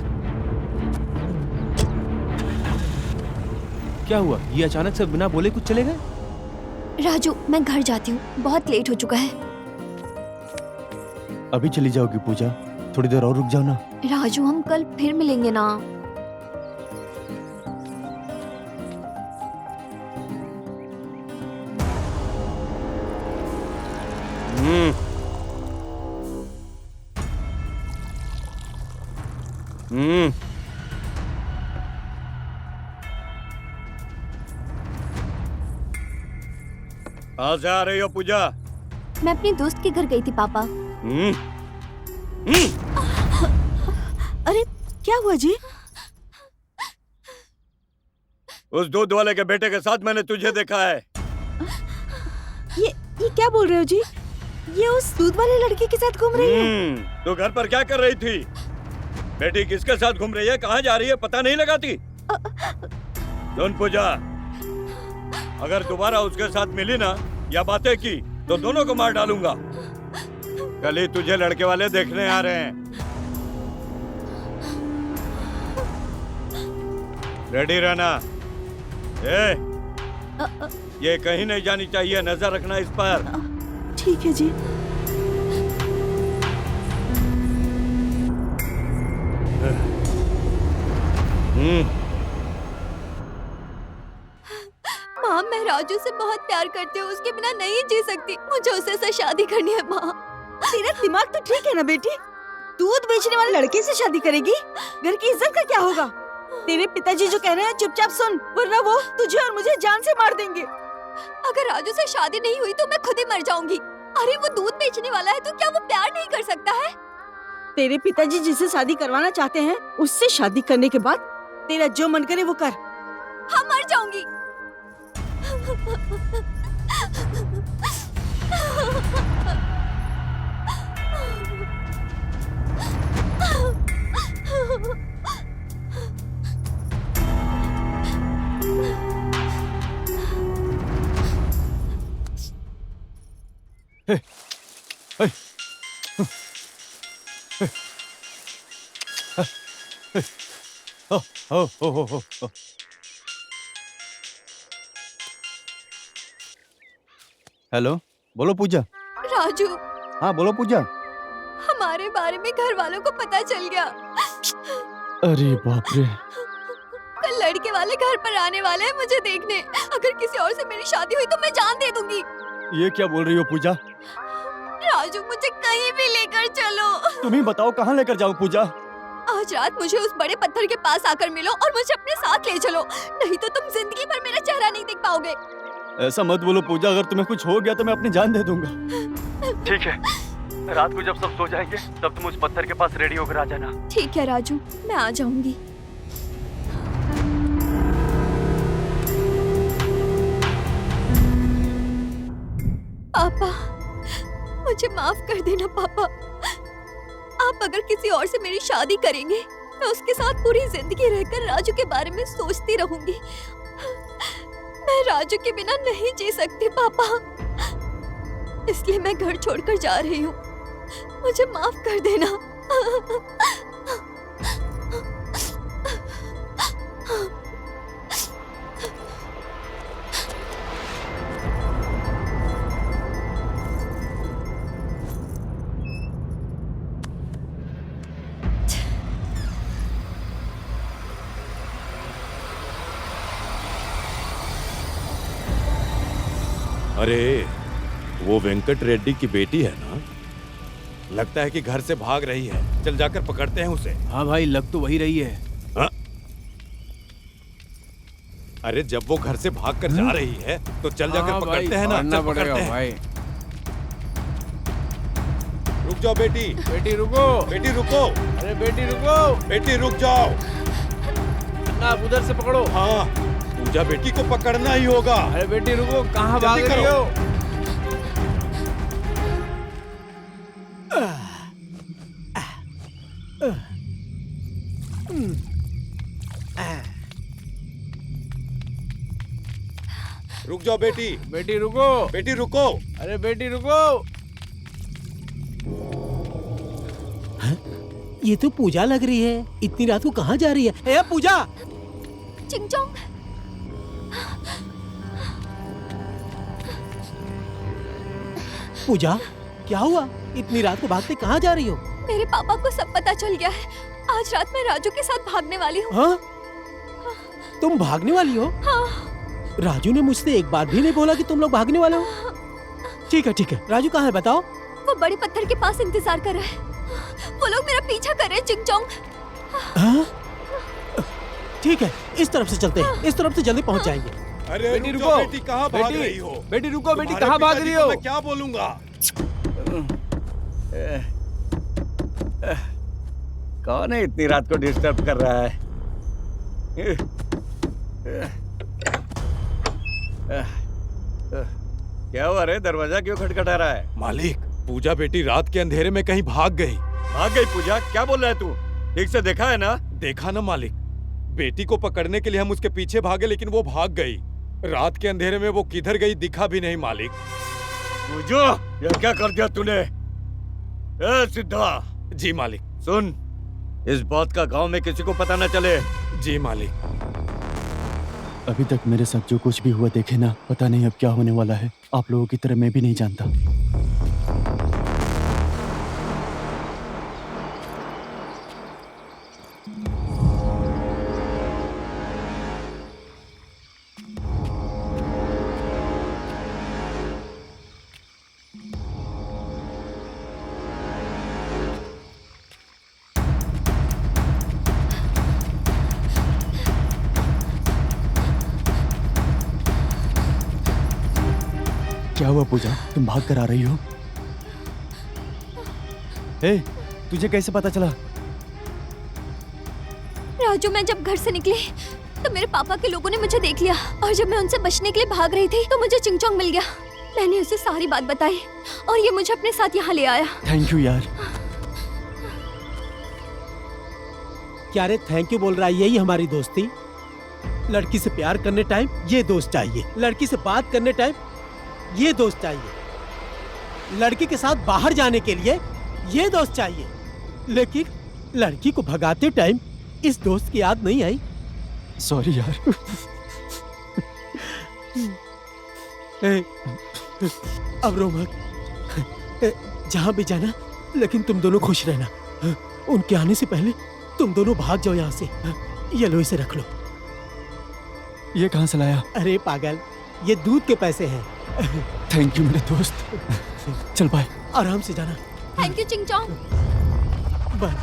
क्या हुआ? ये अचानक से बिना बोले कुछ चले गए? राजू, मैं घर जाती हूँ, बहुत लेट हो चुका है। अभी चली जाओगी पूजा? थोड़ी देर और रुक जाओ ना। राजू हम कल फिर मिलेंगे ना। हम्म हम्म कहाँ से आ रही हो पूजा? मैं अपनी दोस्त के घर गई थी पापा। अरे क्या हुआ जी? उस दूध वाले के बेटे के साथ मैंने तुझे देखा है। ये क्या बोल रहे हो जी? ये उस दूध वाले लड़के के साथ घूम रही है? तू घर पर क्या कर रही थी? बेटी किसके साथ घूम रही है, कहाँ जा रही है, पता नहीं लगाती? सुन पूजा, अगर दोबारा उसके साथ मिली ना या बातें की तो दोनों को मार डालूंगा। कल ही तुझे लड़के वाले देखने आ रहे हैं। रेडी रहना। ये कहीं नहीं जानी चाहिए, नजर रखना इस पर। ठीक है जी। माँ मैं राजू से बहुत प्यार करती हूँ, उसके बिना नहीं जी सकती। मुझे उससे से शादी करनी है माँ। तेरा दिमाग तो ठीक है ना बेटी? दूध बेचने वाले लड़के से शादी करेगी? घर की इज्जत का क्या होगा? तेरे पिताजी जो कह रहे हैं चुपचाप सुन, वरना वो तुझे और मुझे जान से मार देंगे। अगर राजू से शादी नहीं हुई तो मैं खुद ही मर जाऊंगी। अरे वो दूध बेचने वाला है तो क्या वो प्यार नहीं कर सकता है? तेरे पिताजी जिससे शादी करवाना चाहते हैं उससे शादी करने के बाद तेरा जो मन करे वो कर। हाँ मर जाऊंगी। हेलो, बोलो पूजा। राजू, हाँ बोलो पूजा। हमारे बारे में घर वालों को पता चल गया। अरे बाप रे। कल लड़के वाले घर पर आने वाले हैं मुझे देखने। अगर किसी और से मेरी शादी हुई तो मैं जान दे दूंगी। ये क्या बोल रही हो पूजा? राजू मुझे कहीं भी लेकर चलो। तुम ही बताओ कहाँ लेकर जाऊँ पूजा? आज रात मुझे उस बड़े पत्थर के पास आकर मिलो और मुझे अपने साथ ले चलो, नहीं तो तुम जिंदगी भर मेरा चेहरा नहीं देख पाओगे। ऐसा मत बोलो पूजा, अगर तुम्हें कुछ हो गया तो मैं अपनी जान दे दूंगा। ठीक है, रात को जब सब सो जाएंगे तब तुम उस पत्थर के पास रेडी होकर आ जाना। ठीक है राजू, मैं आ जाऊंगी। पापा, मुझे माफ कर देना पापा। आप अगर किसी और से मेरी शादी करेंगे मैं उसके साथ पूरी जिंदगी रहकर राजू के बारे में सोचती रहूंगी। मैं राजू के बिना नहीं जी सकती पापा, इसलिए मैं घर छोड़कर जा रही हूँ। मुझे माफ कर देना। अरे वो वेंकट रेड्डी की बेटी है ना? लगता है कि घर से भाग रही है। चल जाकर पकड़ते हैं उसे। हाँ भाई, लग तो वही रही है। हाँ? अरे जब वो घर से भाग कर जा रही है तो चल जाकर पकड़ते हैं ना। चल पकड़ते हैं। भाई रुक जाओ बेटी। बेटी रुको। बेटी रुको। अरे बेटी रुको। बेटी रुक जाओ। ना आप उधर से पकड़ो। हाँ, पूजा बेटी को पकड़ना ही होगा। अरे बेटी रुको, कहाँ भाग रही हो? रुक जाओ बेटी। बेटी रुको। बेटी रुको। अरे बेटी रुको। ये तो पूजा लग रही है। इतनी रात को कहाँ जा रही है? ए पूजा! चिंगचोंग। पूजा, क्या हुआ? इतनी रात को भागते कहाँ जा रही हो? मेरे पापा को सब पता चल गया है। आज रात मैं राजू के साथ भागने वाली हूँ। हाँ? तुम भागने वाली हो? हाँ। राजू ने मुझसे एक बार भी नहीं बोला कि तुम लोग भागने वाले हो। ठीक है। राजू कहाँ है बताओ? वो बड़े पत्थर के पास इंतजार कर रहा है। वो लोग मेरा पीछा कर रहे हैं चिंगचोंग। हाँ? ठीक है, इस तरफ से चलते हैं। इस तरफ से जल्दी पहुंच जाएंगे। अरे बेटी रुको, रुको। बेटी कहाँ भाग रही हो? बेटी रुको, बेटी तुम्हारे कहाँ भाग पिताजी रही को हो? मैं क्या बोलूंगा? कौन है इतनी रात को डिस्टर्ब कर रहा है? क्या हुआ रे, दरवाजा क्यों खटखटा रहा है? मालिक, पूजा बेटी रात के अंधेरे में कहीं भाग गई। भाग गई पूजा? क्या बोल रहा है तू? ठीक से देखा है ना? देखा ना मालिक, बेटी को पकड़ने के लिए हम उसके पीछे भागे लेकिन वो भाग गई। रात के अंधेरे में वो किधर गई दिखा भी नहीं मालिक। पूजो, ये क्या कर दिया तूने? ए सिद्धा। जी मालिक। सुन, इस बात का गांव में किसी को पता न चले। जी मालिक। अभी तक मेरे साथ जो कुछ भी हुआ देखे ना, पता नहीं अब क्या होने वाला है। आप लोगों की तरह मैं भी नहीं जानता। क्या हुआ पूजा, तुम भाग कर आ रही हो? ए, तुझे कैसे पता चला? राजू, मैं जब घर से निकली तो मेरे पापा के लोगों ने मुझे देख लिया और जब मैं उनसे बचने के लिए भाग रही थी तो मुझे चिंगचोंग मिल गया। मैंने उसे सारी बात बताई और ये मुझे अपने साथ यहाँ ले आया। थैंक यू यार। क्या रे थैंक यू बोल रहा है? यही हमारी दोस्ती। लड़की से प्यार करने टाइम ये दोस्त चाहिए, लड़की से बात करने टाइम ये दोस्त चाहिए, लड़की के साथ बाहर जाने के लिए ये दोस्त चाहिए, लेकिन लड़की को भगाते टाइम इस दोस्त की याद नहीं आई। सॉरी यार। अब रो मत। जहां भी जाना लेकिन तुम दोनों खुश रहना। उनके आने से पहले तुम दोनों भाग जाओ यहाँ से। ये लो, इसे रख लो। ये कहाँ से लाया? अरे पागल, ये दूध के पैसे हैं। थैंक यू मेरे दोस्त। चल बाय। आराम से जाना। थैंक यू चिंगचोंग। बाय।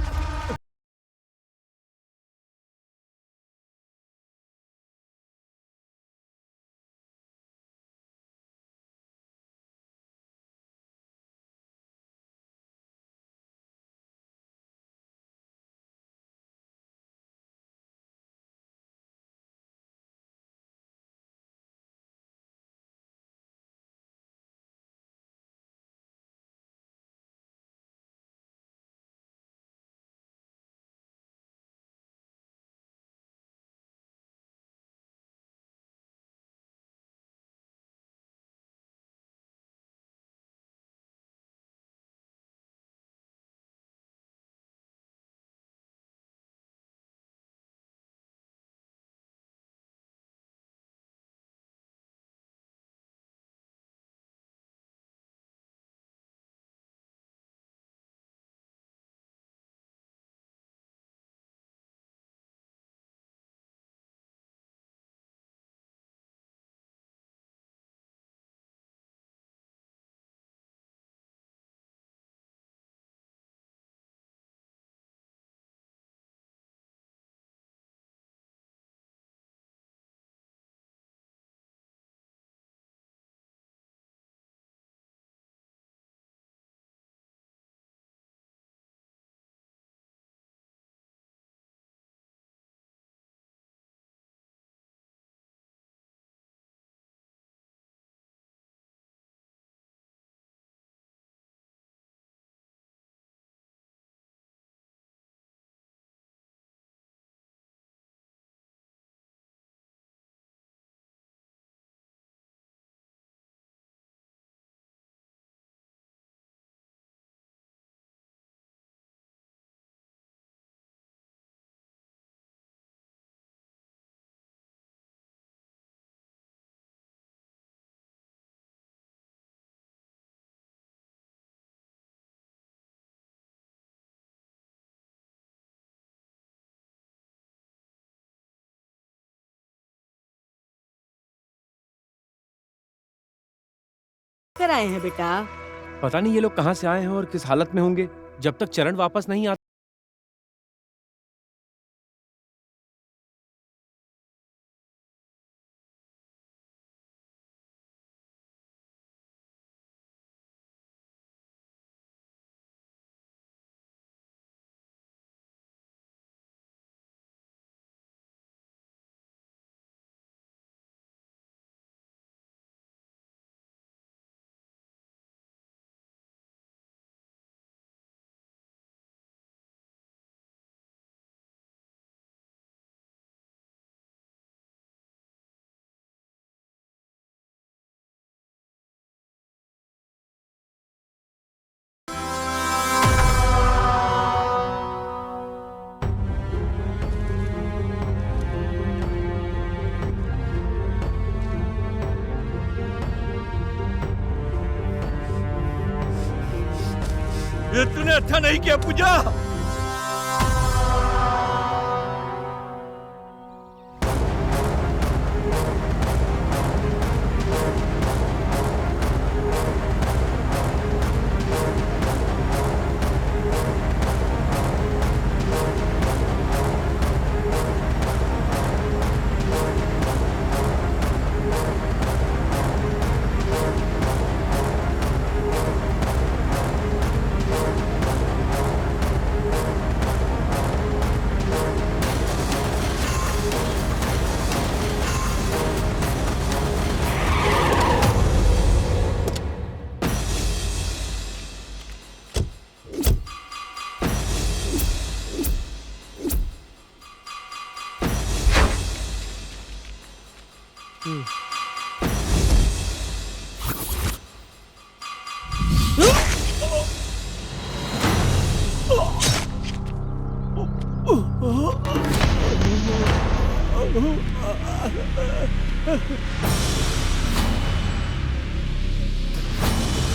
कर आए हैं बेटा। पता नहीं ये लोग कहाँ से आए हैं और किस हालत में होंगे। जब तक चरण वापस नहीं आता। ये तूने अच्छा नहीं किया पूजा।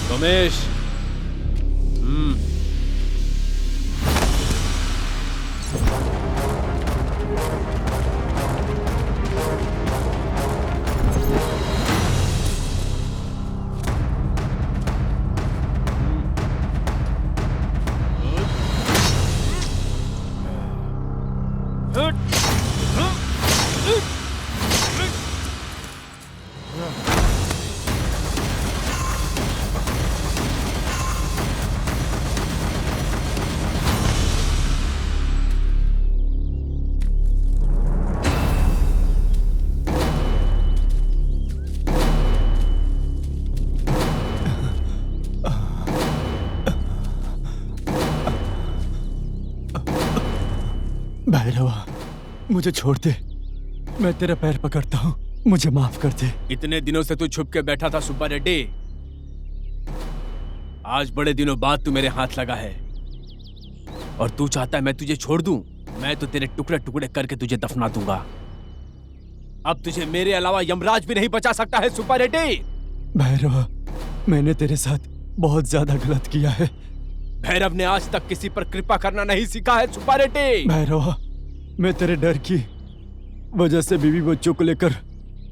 सोमेश। भैरवा, मुझे छोड़ दे। मैं तेरा पैर पकड़ता हूँ, मुझे माफ कर दे। इतने दिनों से तू छुप के बैठा था सुब्बा रेड्डी। आज बड़े दिनों बाद तू मेरे हाथ लगा है और तू चाहता है मैं तुझे छोड़ दूं। मैं तो तेरे टुकड़े टुकड़े करके तुझे दफना दूंगा। अब तुझे मेरे अलावा यमराज भी नहीं बचा सकता है सुब्बा रेड्डी। भैरवा, मैंने तेरे साथ बहुत ज्यादा गलत किया है। भैरव ने आज तक किसी पर कृपा करना नहीं सीखा है सुब्बा रेड्डी। भैरवा, मैं तेरे डर की वजह से बीवी बच्चों को लेकर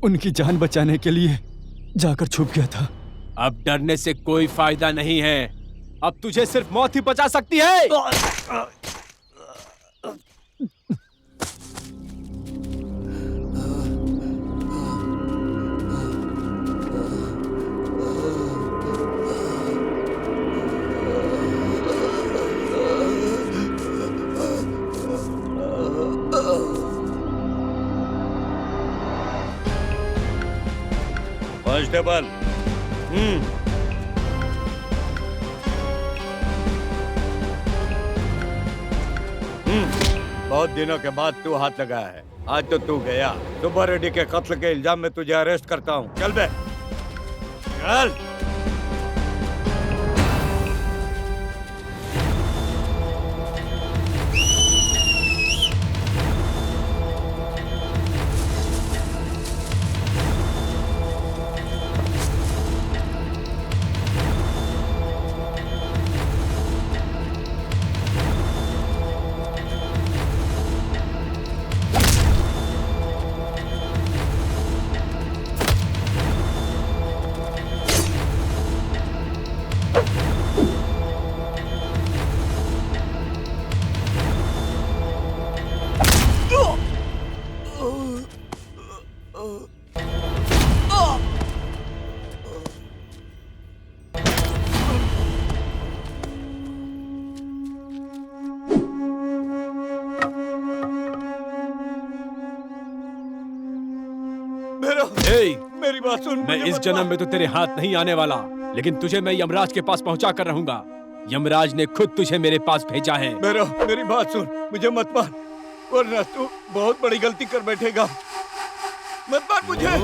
उनकी जान बचाने के लिए जाकर छुप गया था। अब डरने से कोई फायदा नहीं है। अब तुझे सिर्फ मौत ही बचा सकती है। कांस्टेबल, बहुत दिनों के बाद तू हाथ लगाया है। आज तो तू गया। सुब्बा रेड्डी के कत्ल के इल्जाम में तुझे अरेस्ट करता हूँ। चल बे, चल। मेरी बात सुन। मैं इस जन्म में तो तेरे हाथ नहीं आने वाला, लेकिन तुझे मैं यमराज के पास पहुंचा कर रहूंगा। यमराज ने खुद तुझे मेरे पास भेजा है। मेरी बात सुन, मुझे मत मार, वरना तू बहुत बड़ी गलती कर बैठेगा। मत मार मुझे।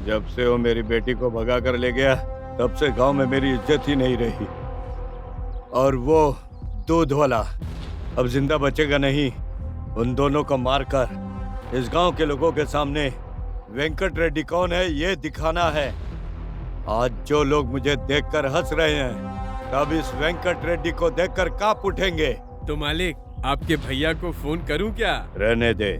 जब से वो मेरी बेटी को भगा कर ले गया, तब से गांव में मेरी इज्जत ही नहीं रही। और वो दूध वाला अब जिंदा बचेगा नहीं। उन दोनों को मारकर इस गांव के लोगों के सामने वेंकट रेड्डी कौन है ये दिखाना है। आज जो लोग मुझे देखकर हंस रहे हैं, तब इस वेंकट रेड्डी को देखकर कांप उठेंगे। तो मालिक, आपके भैया को फोन करूं क्या? रहने दे,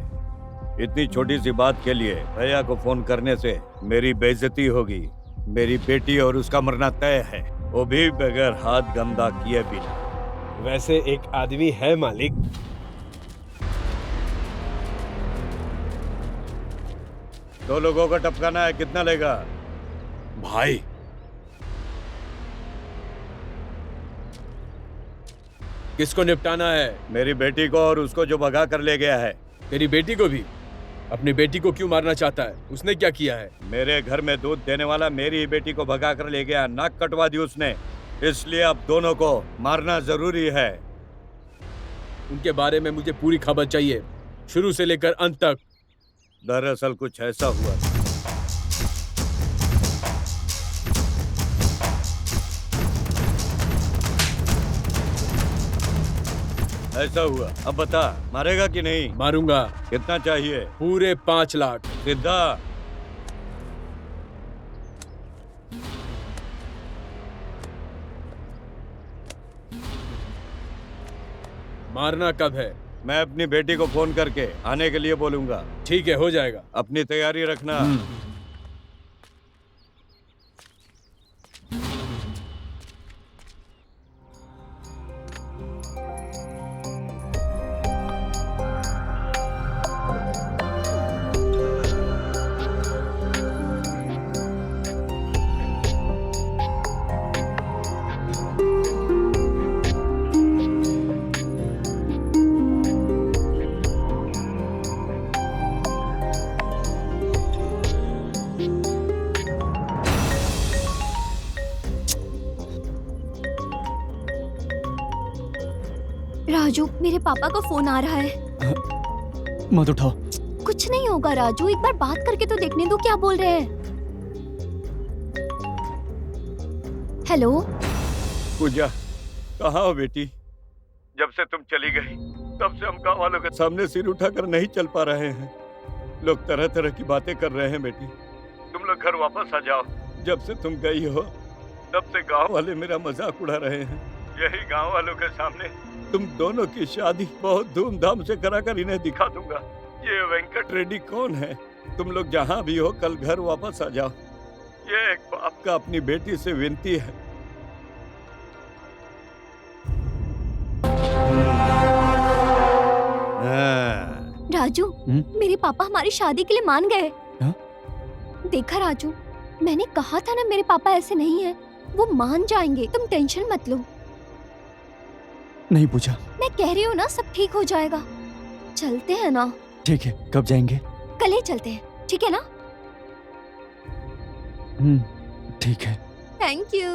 इतनी छोटी सी बात के लिए भैया को फोन करने से मेरी बेइज्जती होगी। मेरी बेटी और उसका मरना तय है, वो भी बगैर हाथ गंदा किए बिना। वैसे एक आदमी है मालिक। दो लोगों को टपकाना है, कितना लेगा? भाई किसको निपटाना है? मेरी बेटी को और उसको जो भगा कर ले गया है। तेरी बेटी को भी? अपनी बेटी को क्यों मारना चाहता है? उसने क्या किया है? मेरे घर में दूध देने वाला मेरी ही बेटी को भगा कर ले गया, नाक कटवा दी उसने। इसलिए अब दोनों को मारना जरूरी है। उनके बारे में मुझे पूरी खबर चाहिए, शुरू से लेकर अंत तक। दरअसल कुछ ऐसा हुआ। ऐसा हुआ, अब बता, मारेगा कि नहीं? मारूंगा। कितना चाहिए? पूरे 5 लाख। सीधा। मारना कब है? मैं अपनी बेटी को फोन करके आने के लिए बोलूंगा। ठीक है, हो जाएगा। अपनी तैयारी रखना। राजू, मेरे पापा का फोन आ रहा है। मत उठाओ। कुछ नहीं होगा राजू, एक बार बात करके तो देखने दो क्या बोल रहे हैं। हेलो पूजा, कहाँ हो बेटी? जब से तुम चली गई, तब से हम गाँव वालों के सामने सिर उठाकर नहीं चल पा रहे हैं। लोग तरह तरह की बातें कर रहे हैं बेटी। तुम लोग घर वापस आ जाओ। जब से तुम गई हो, तब से गाँव वाले मेरा मजाक उड़ा रहे हैं। यही गाँव वालों के सामने तुम दोनों की शादी बहुत धूमधाम से कराकर इन्हें दिखा दूंगा। ये वेंकट रेड्डी कौन है? तुम लोग जहाँ भी हो, कल घर वापस आ जाओ। ये एक बाप का अपनी बेटी से विनती है। राजू, मेरे पापा हमारी शादी के लिए मान गए। देखा राजू, मैंने कहा था ना मेरे पापा ऐसे नहीं है, वो मान जाएंगे, तुम टेंशन मत लो। नहीं पूछा। मैं कह रही हूँ ना, सब ठीक हो जाएगा। चलते हैं ना? ठीक है, कब जाएंगे? कल ही चलते हैं, ठीक है ना? ठीक है। Thank you.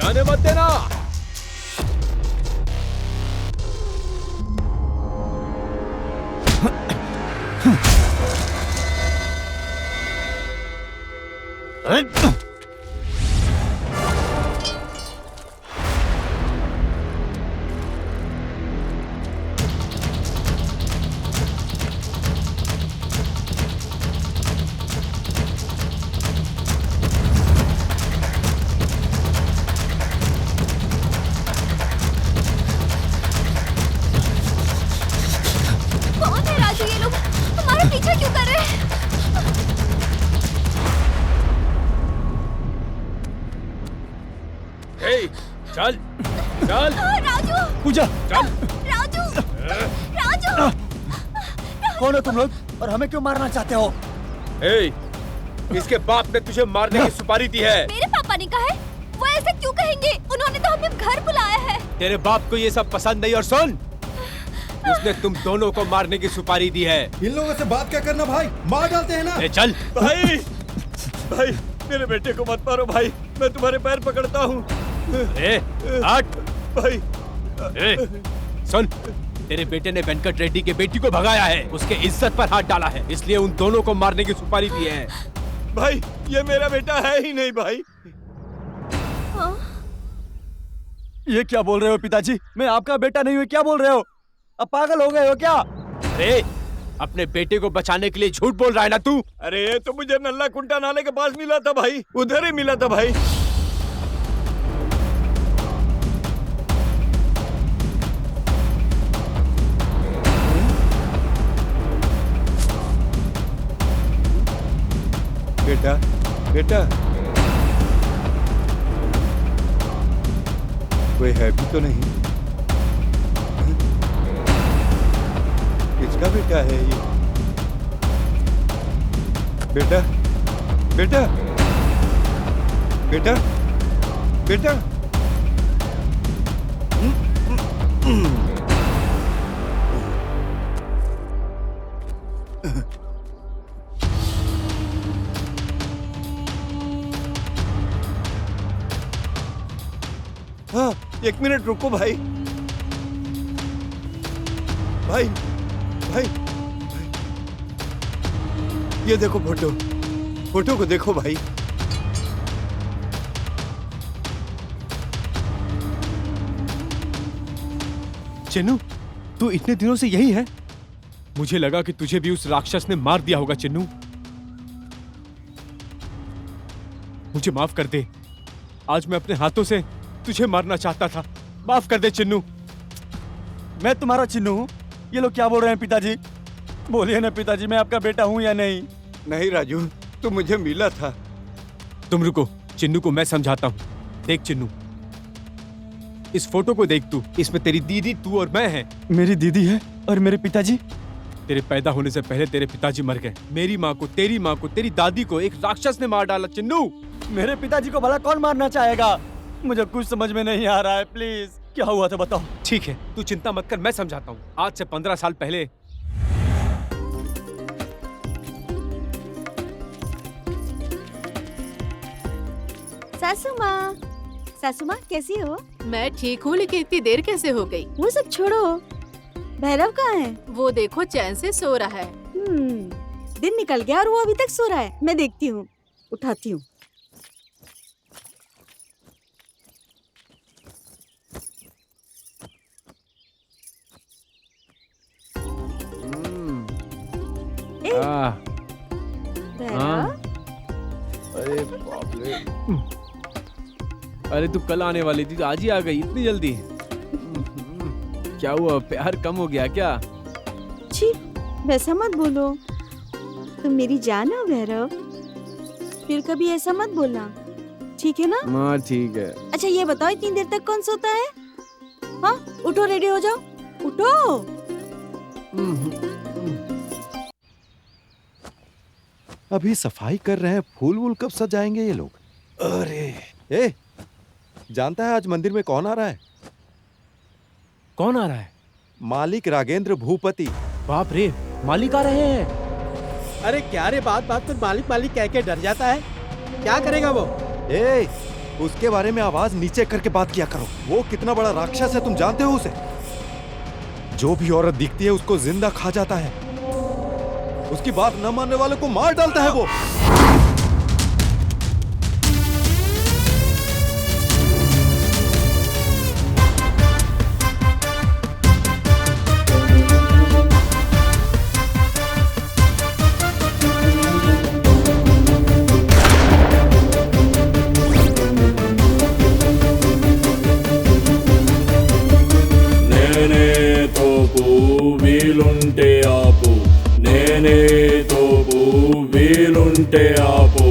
जाने मत देना। कौन है राजू? ये लोग हमारा पीछा क्यों कर रहे हैं? हे, चल चल राजू! पूजा, चल। राजू! राजू! कौन हो तुम लोग और हमें क्यों मारना चाहते हो? हे, इसके बाप ने तुझे मारने की सुपारी दी है। मेरे पापा ने कहा है। वो ऐसे क्यों कहेंगे? उन्होंने तो हमें घर बुलाया है। तेरे बाप को ये सब पसंद नहीं। और सुन, उसने तुम दोनों को मारने की सुपारी दी है। इन लोगों से बात क्या करना भाई, मार डालते हैं ना। ए, चल। भाई भाई मेरे बेटे को मत मारो भाई, मैं तुम्हारे पैर पकड़ता हूँ। ए, हट। भाई ए, सुन, तेरे बेटे ने वेंकट रेड्डी के बेटी को भगाया है, उसके इज्जत पर हाथ डाला है, इसलिए उन दोनों को मारने की सुपारी दी है। भाई ये मेरा बेटा है ही नहीं भाई। ये क्या बोल रहे हो पिताजी? मैं आपका बेटा नहीं हूँ, क्या बोल रहे हो? अब पागल हो गए हो क्या? अरे, अपने बेटे को बचाने के लिए झूठ बोल रहा है ना तू? अरे ये तो मुझे नल्ला कुंटा नाले के पास मिला था भाई, उधर ही मिला था भाई। बेटा बेटा, कोई है भी तो नहीं। किसका बेटा है ये? बेटा बेटा बेटा बेटा। हाँ, 1 मिनट रुको भाई। भाई भाई, ये देखो फोटो, फोटो को देखो भाई। चिन्नू, तू इतने दिनों से यही है? मुझे लगा कि तुझे भी उस राक्षस ने मार दिया होगा। चिन्नू, मुझे माफ कर दे। आज मैं अपने हाथों से तुझे मारना चाहता था। माफ कर दे चिन्नू। मैं तुम्हारा चिन्नू हूँ? ये लोग क्या बोल रहे हैं पिताजी? बोलिए ना पिताजी, मैं आपका बेटा हूँ या नहीं? नहीं राजू, तू मुझे मिला था। तुम रुको, चिन्नू को मैं समझाता हूँ। देख चिन्नू, इस फोटो को देख तू, इसमें तेरी दीदी, तू और मैं हैं। मेरी दीदी है और मेरे पिताजी? तेरे पैदा होने से पहले तेरे पिताजी मर गए। मेरी माँ को, तेरी माँ को, तेरी दादी को एक राक्षस ने मार डाला। चिन्नू, मेरे पिताजी को भला कौन मारना चाहेगा? मुझे कुछ समझ में नहीं आ रहा है, प्लीज क्या हुआ था बताओ। ठीक है, तू चिंता मत कर, मैं समझाता हूँ। आज से 15 साल पहले सासू माँ कैसी हो? मैं ठीक हूँ, लेकिन इतनी देर कैसे हो गई? वो सब छोड़ो, भैरव कहाँ है? वो देखो चैन से सो रहा है। दिन निकल गया और वो अभी तक सो रहा है। मैं देखती हूँ, उठाती हूँ। अरे बाप रे, अरे तू कल आने वाली थी तो आज ही आ गई इतनी जल्दी? क्या हुआ, प्यार कम हो गया क्या? छी, वैसा मत बोलो। तुम मेरी जान हो भैरव, फिर कभी ऐसा मत बोलना, ठीक है ना? हाँ ठीक है। अच्छा ये बताओ, इतनी देर तक कौन सोता है? हाँ, उठो, रेडी हो जाओ, उठो। अभी सफाई कर रहे हैं, फूल वूल कब सजाएंगे ये लोग? अरे ए, जानता है आज मंदिर में कौन आ रहा है? कौन आ रहा है? मालिक राघेंद्र भूपति। बाप रे, मालिक आ रहे हैं? अरे क्या रे, बात बात पर मालिक मालिक कह के डर जाता है। क्या करेगा वो? ए, उसके बारे में आवाज नीचे करके बात किया करो। वो कितना बड़ा राक्षस है तुम जानते हो उसे? जो भी औरत दिखती है उसको जिंदा खा जाता है। उसकी बात न मानने वाले को मार डालता है वो। వీలుంటే ఆపు, నేనే తోపు వీలుంటే ఆపు.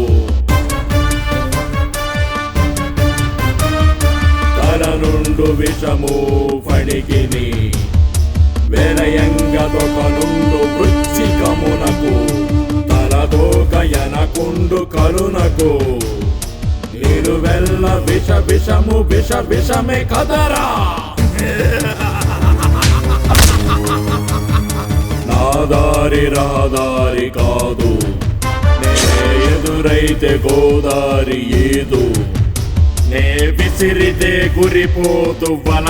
తల నుండు విషము ఫణికిని వెలయంగ దొక నుండు వృచ్చికమునకు తలదోకయనకుండు కరునకు నిలువెల్ల విష విషము విష విషమే కదరా. నాదారి రహదారి కాదు, నే ఎదురైతే గోదారి ఏదు. నే విసిరితే గురిపోతు వల,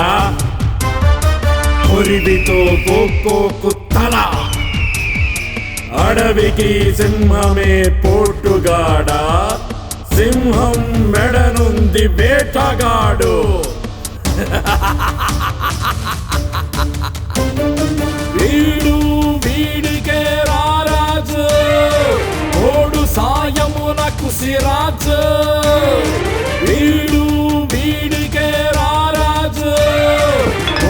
మురివితో కోక్కోకు తల. అడవికి సింహమే పోటుగాడ, సింహం మెడనుంది వేటగాడు. వీడు వీడికే రారాజు, ఓడు సాయమునకు సిరాజు. వీడు వీడికే రారాజు,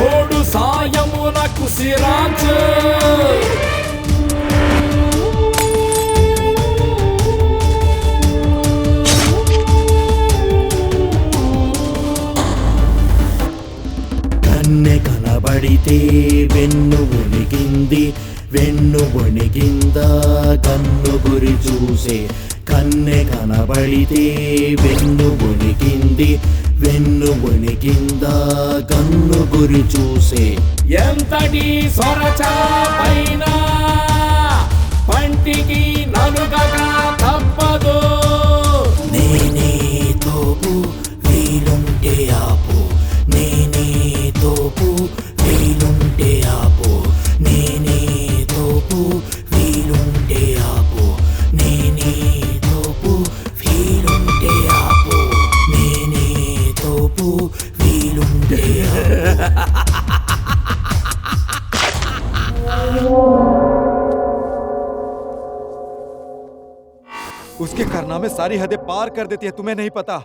ఓడు సాయమునకు సిరాజు. కన్నె కనబడితే వెన్ను వణికింది, వెన్ను వణికింద కన్ను గురి చూసే. కన్నె కనబడితే వెన్ను వణికింది, వెన్ను వణికింద కన్ను గురి చూసే. ఎంతటి సొరచా పైన పంటికి నలుగక తప్పదు. నేనే తోపు వీలుంటే ఆపు, నేనే తోపు వీలుంటే ఆపు, నేనే తోపు వీలుంటే ఆపు, నేనే తోపు వీలుంటే ఆపు, నేనే తోపు వీలుంటే ఆపు. उसके कारनामे सारी हदें पार कर देती है, तुम्हें नहीं पता।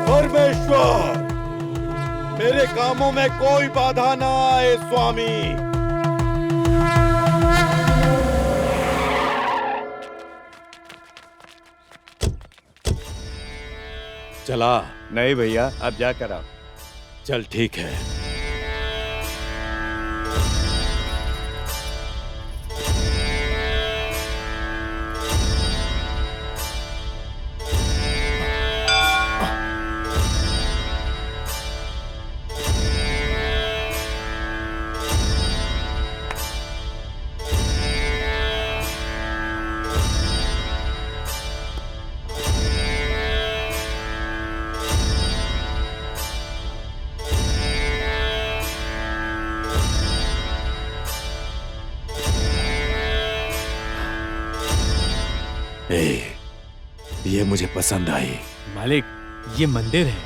परमेश्वर, मेरे कामों में कोई बाधा ना आए स्वामी। चला? नहीं भैया, अब जाकर आओ। चल ठीक है। ये मुझे पसंद आई। मालिक, ये मंदिर है।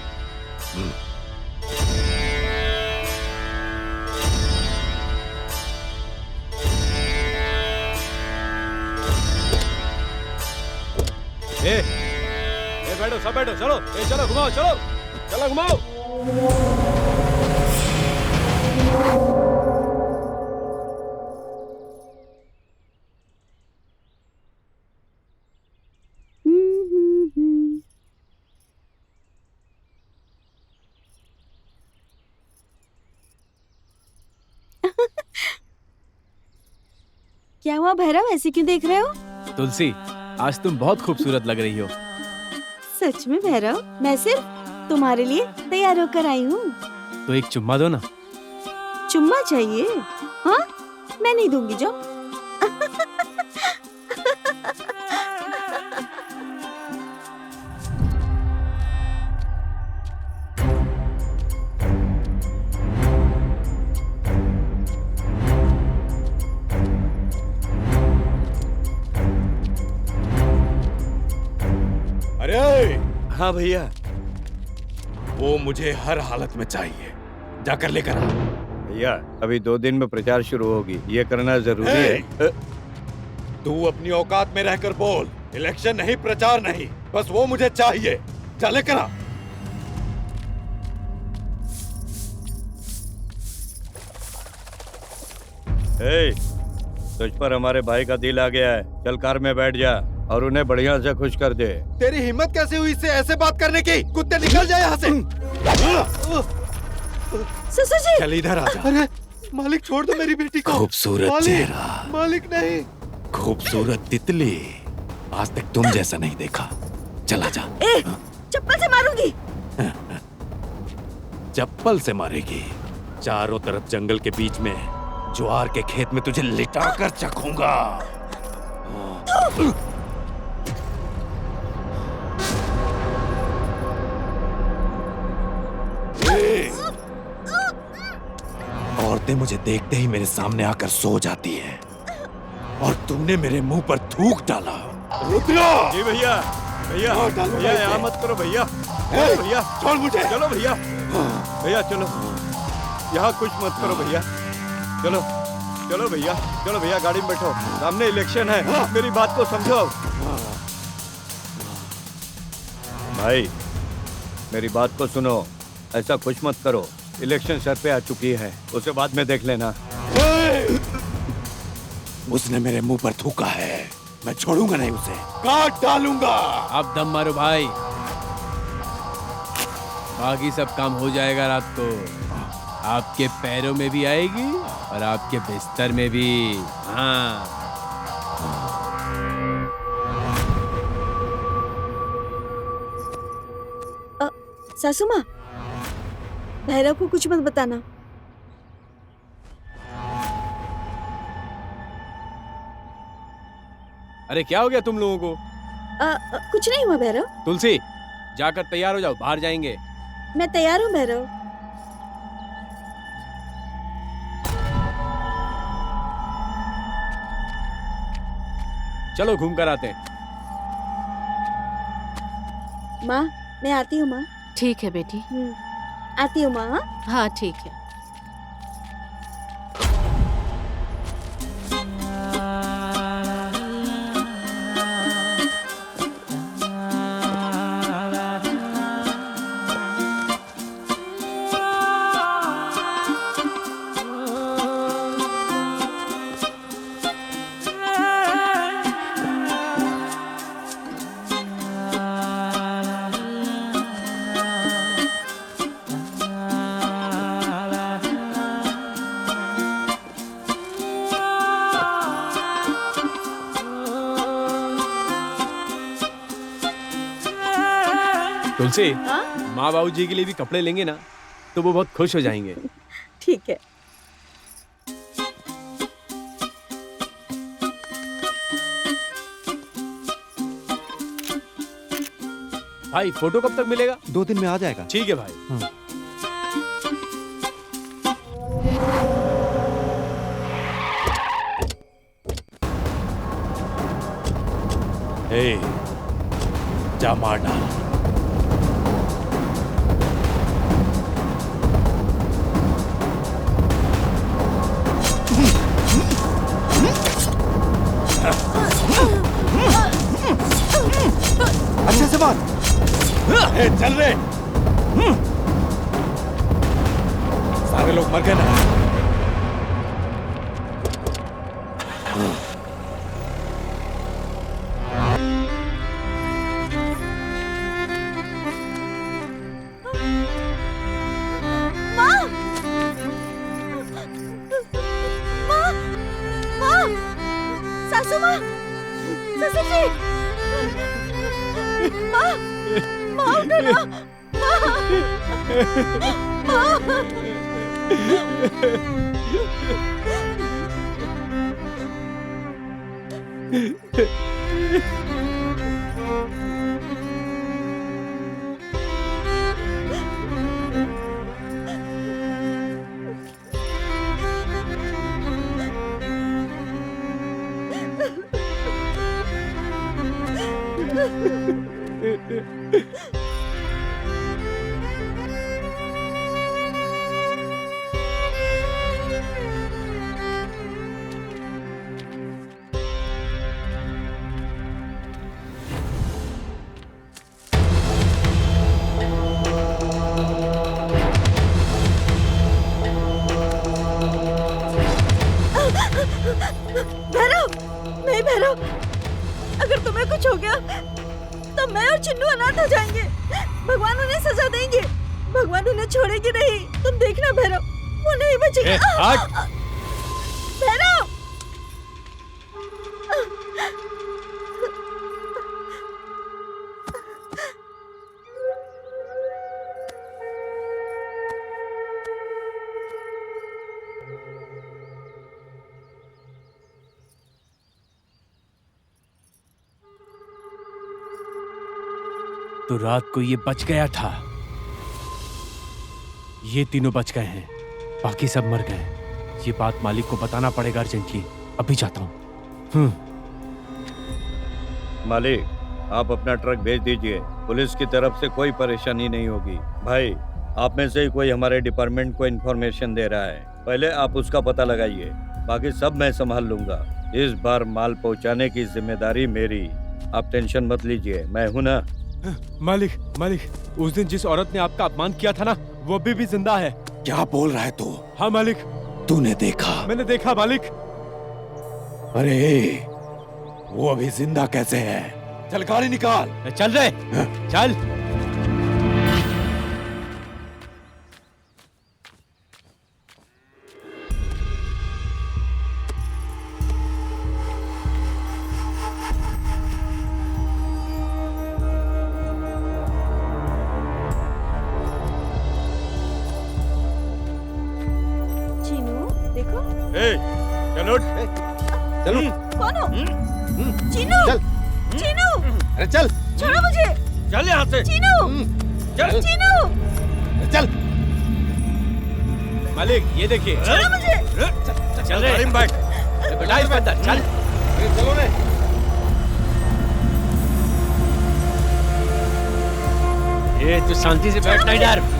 बैठो, सब बैठो, चलो। चलो घुमाओ, चलो चलो घुमाओ। क्या हुआ भैरव, ऐसे क्यों देख रहे हो? तुलसी, आज तुम बहुत खूबसूरत लग रही हो। सच में भैरव, मैं सिर्फ तुम्हारे लिए तैयार होकर आई हूँ। तो एक चुम्मा दो ना। चुम्मा चाहिए? हाँ, मैं नहीं दूंगी जो। अरे हाँ भैया। वो मुझे हर हालत में चाहिए, जाकर लेकर आ। भैया अभी 2 दिन में प्रचार शुरू होगी, ये करना जरूरी है। तू अपनी औकात में रहकर बोल। इलेक्शन नहीं, प्रचार नहीं, बस वो मुझे चाहिए। जा लेकर आ। तुझ पर हमारे भाई का दिल आ गया है, चल कार में बैठ जा और उन्हें बढ़िया से खुश कर दे। तेरी हिम्मत कैसे हुई इससे ऐसे बात करने की? कुत्ते निकल जाए यहाँ से। ससुर जी, चल इधर आ जा। अरे मालिक छोड़ दो मेरी बेटी को। खूबसूरत चेहरा, मालिक नहीं। खूबसूरत तितली, आज तक तुम जैसा नहीं देखा। चला जा। चप्पल से मारूंगी। चप्पल से मारेगी? चारों तरफ जंगल के बीच में ज्वार के खेत में तुझे लिटा कर चखूंगा। औरतें मुझे देखते ही मेरे सामने आकर सो जाती हैं, और तुमने मेरे मुंह पर थूक डाला। रुद्रा! जी भैया। भैया भैया यहाँ मत करो भैया। भैया छोड़ मुझे। चलो भैया। भैया चलो, यहाँ कुछ मत करो भैया। चलो चलो भैया, चलो भैया गाड़ी में बैठो, सामने इलेक्शन है, मेरी बात को समझो। भाई मेरी बात को सुनो, ऐसा कुछ मत करो, इलेक्शन सर पे आ चुकी है, उसे बाद में देख लेना। उसने मेरे मुंह पर थूका है, मैं छोड़ूंगा नहीं उसे, काट डालूंगा। अब दम मारो भाई, बाकी सब काम हो जाएगा रात को। आपके पैरों में भी आएगी और आपके बिस्तर में भी। हाँ। सासू माँ, भैरव को कुछ मत बताना। अरे क्या हो गया तुम लोगों को? कुछ नहीं हुआ भैरव। तुलसी, जाकर तैयार हो जाओ, बाहर जाएंगे। मैं तैयार हूँ भैरव। चलो घूम कर आते हैं। माँ मैं आती हूँ। माँ ठीक है बेटी। आती हूँ माँ। हाँ ठीक है। तुलसी, माँ बाबू जी के लिए भी कपड़े लेंगे ना, तो वो बहुत खुश हो जाएंगे। ठीक है। भाई फोटो कब तक मिलेगा? 2 दिन में आ जाएगा। ठीक है भाई। हे, जा मार डाल। अच्छे से मार। चल रे। सारे लोग मर गए ना। प्रोफेसर जी, माँ, माँ उठो ना, माँ। भैरव, नहीं भैरव, अगर तुम्हें कुछ हो गया तो मैं और चिन्नू अनाथ हो जाएंगे। भगवान उन्हें सजा देंगे, भगवान उन्हें छोड़ेंगे नहीं। तुम देखना भैरव, वो नहीं बचेगा। भैरव, तो रात को ये बच गया था, ये तीनों बच गए हैं, बाकी सब मर गए। ये बात मालिक को बताना पड़ेगा अर्जेंटली। अभी जाता हूँ। मालिक, आप अपना ट्रक भेज दीजिए, पुलिस की तरफ से कोई परेशानी नहीं होगी। भाई, आप में से ही कोई हमारे डिपार्टमेंट को इन्फॉर्मेशन दे रहा है, पहले आप उसका पता लगाइए, बाकी सब मैं संभाल लूंगा। इस बार माल पहुंचाने की जिम्मेदारी मेरी, आप टेंशन मत लीजिए, मैं हूं ना। मालिक, मालिक, उस दिन जिस औरत ने आपका अपमान किया था ना, वो अभी भी जिंदा है। क्या बोल रहा है तू? हाँ मालिक। तूने देखा? मैंने देखा मालिक। अरे, वो अभी जिंदा कैसे है? चल गाड़ी निकाल। चल रहे, चल। चलो, चलो। कौन हो? चीनू, चल। चीनू, अरे चल, छोड़ो मुझे। चल यहाँ से। चीनू, चल। चीनू, चल। मालिक, ये देखिए। छोड़ो मुझे। चल गाड़ी में बैठ। बैठा इसके अंदर, चल। चलो रे। ये तू शांति से बैठ, नहीं डर।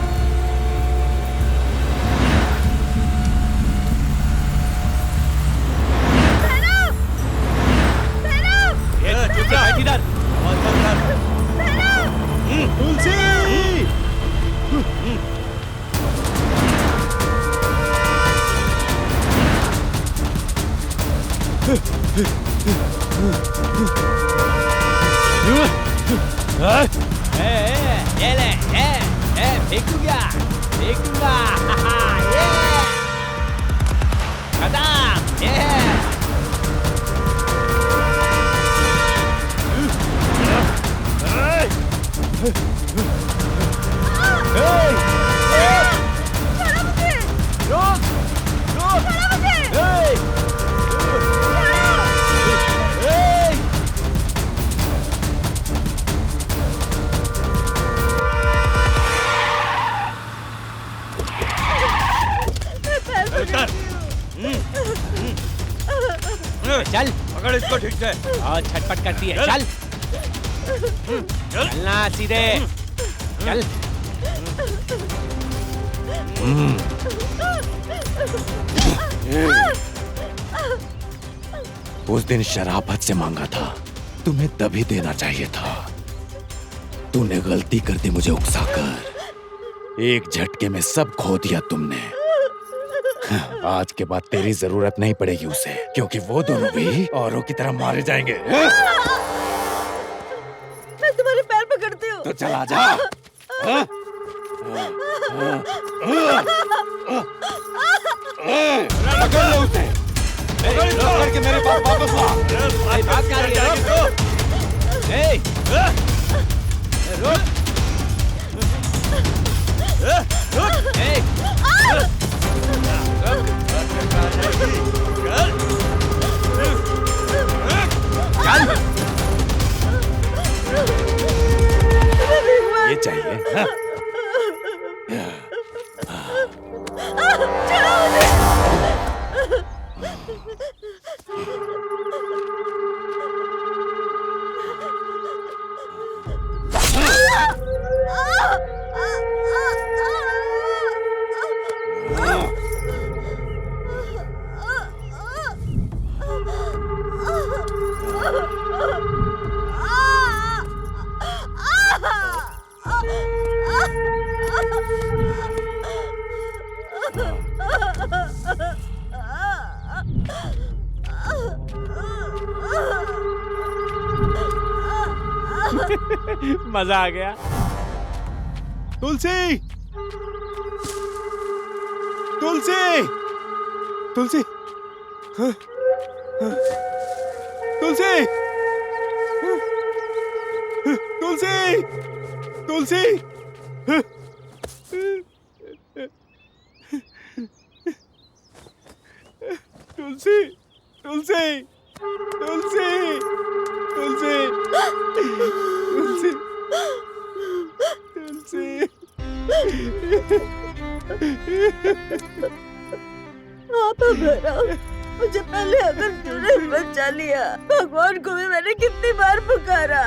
फेंकूंगा, फेंकूंगा। चल, पकड़ इसको ठीक से। और छटपट करती है। चल, चलना सीधे। चल। उस दिन शराब हद से मांगा था, तुम्हें तभी देना चाहिए था। तूने गलती कर दी मुझे उकसाकर। एक झटके में सब खो दिया तुमने। आज के बाद तेरी जरूरत नहीं पड़ेगी उसे, क्योंकि वो दोनों भी औरों की तरह मारे जाएंगे। मैं तुम्हारे पैर पकड़ती हूँ। तो चला जा। पकड़ लो उसे। करके मेरे पास वापस ला। बात कर रही है तो ए रुक ए ये चाहिए हाँ? मजा आ गया। तुलसी तुलसी तुलसी तुलसी तुलसी तुलसी तुलसी तुलसी तुलसी तुलसी तुलसी तुलसी आप भैरव, मुझे पहले अगर क्यों नहीं बचा लिया? भगवान को भी मैंने कितनी बार पुकारा।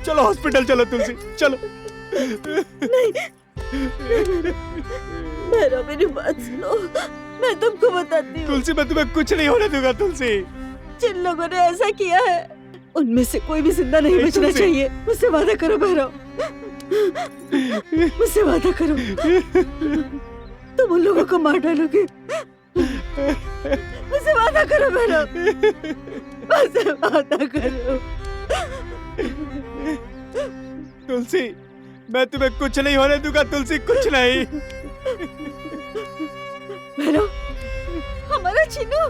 चलो हॉस्पिटल चलो तुलसी चलो। नहीं भैरव, मेरी बात सुनो, मैं तुमको बताती हूँ। तुलसी मैं तुम्हें कुछ नहीं होने दूंगा तुलसी। जिन लोगों ने ऐसा किया है उनमें से कोई भी जिंदा नहीं बचना चाहिए। मुझसे वादा करो भैरव, मुझसे वादा करो, तुम उन लोगों को मार डालोगे। मुझसे वादा करो भैरव, मुझसे वादा करो। तुलसी मैं तुम्हें कुछ नहीं होने दूंगा तुलसी, कुछ नहीं। भैरव, हमारा चिन्नू,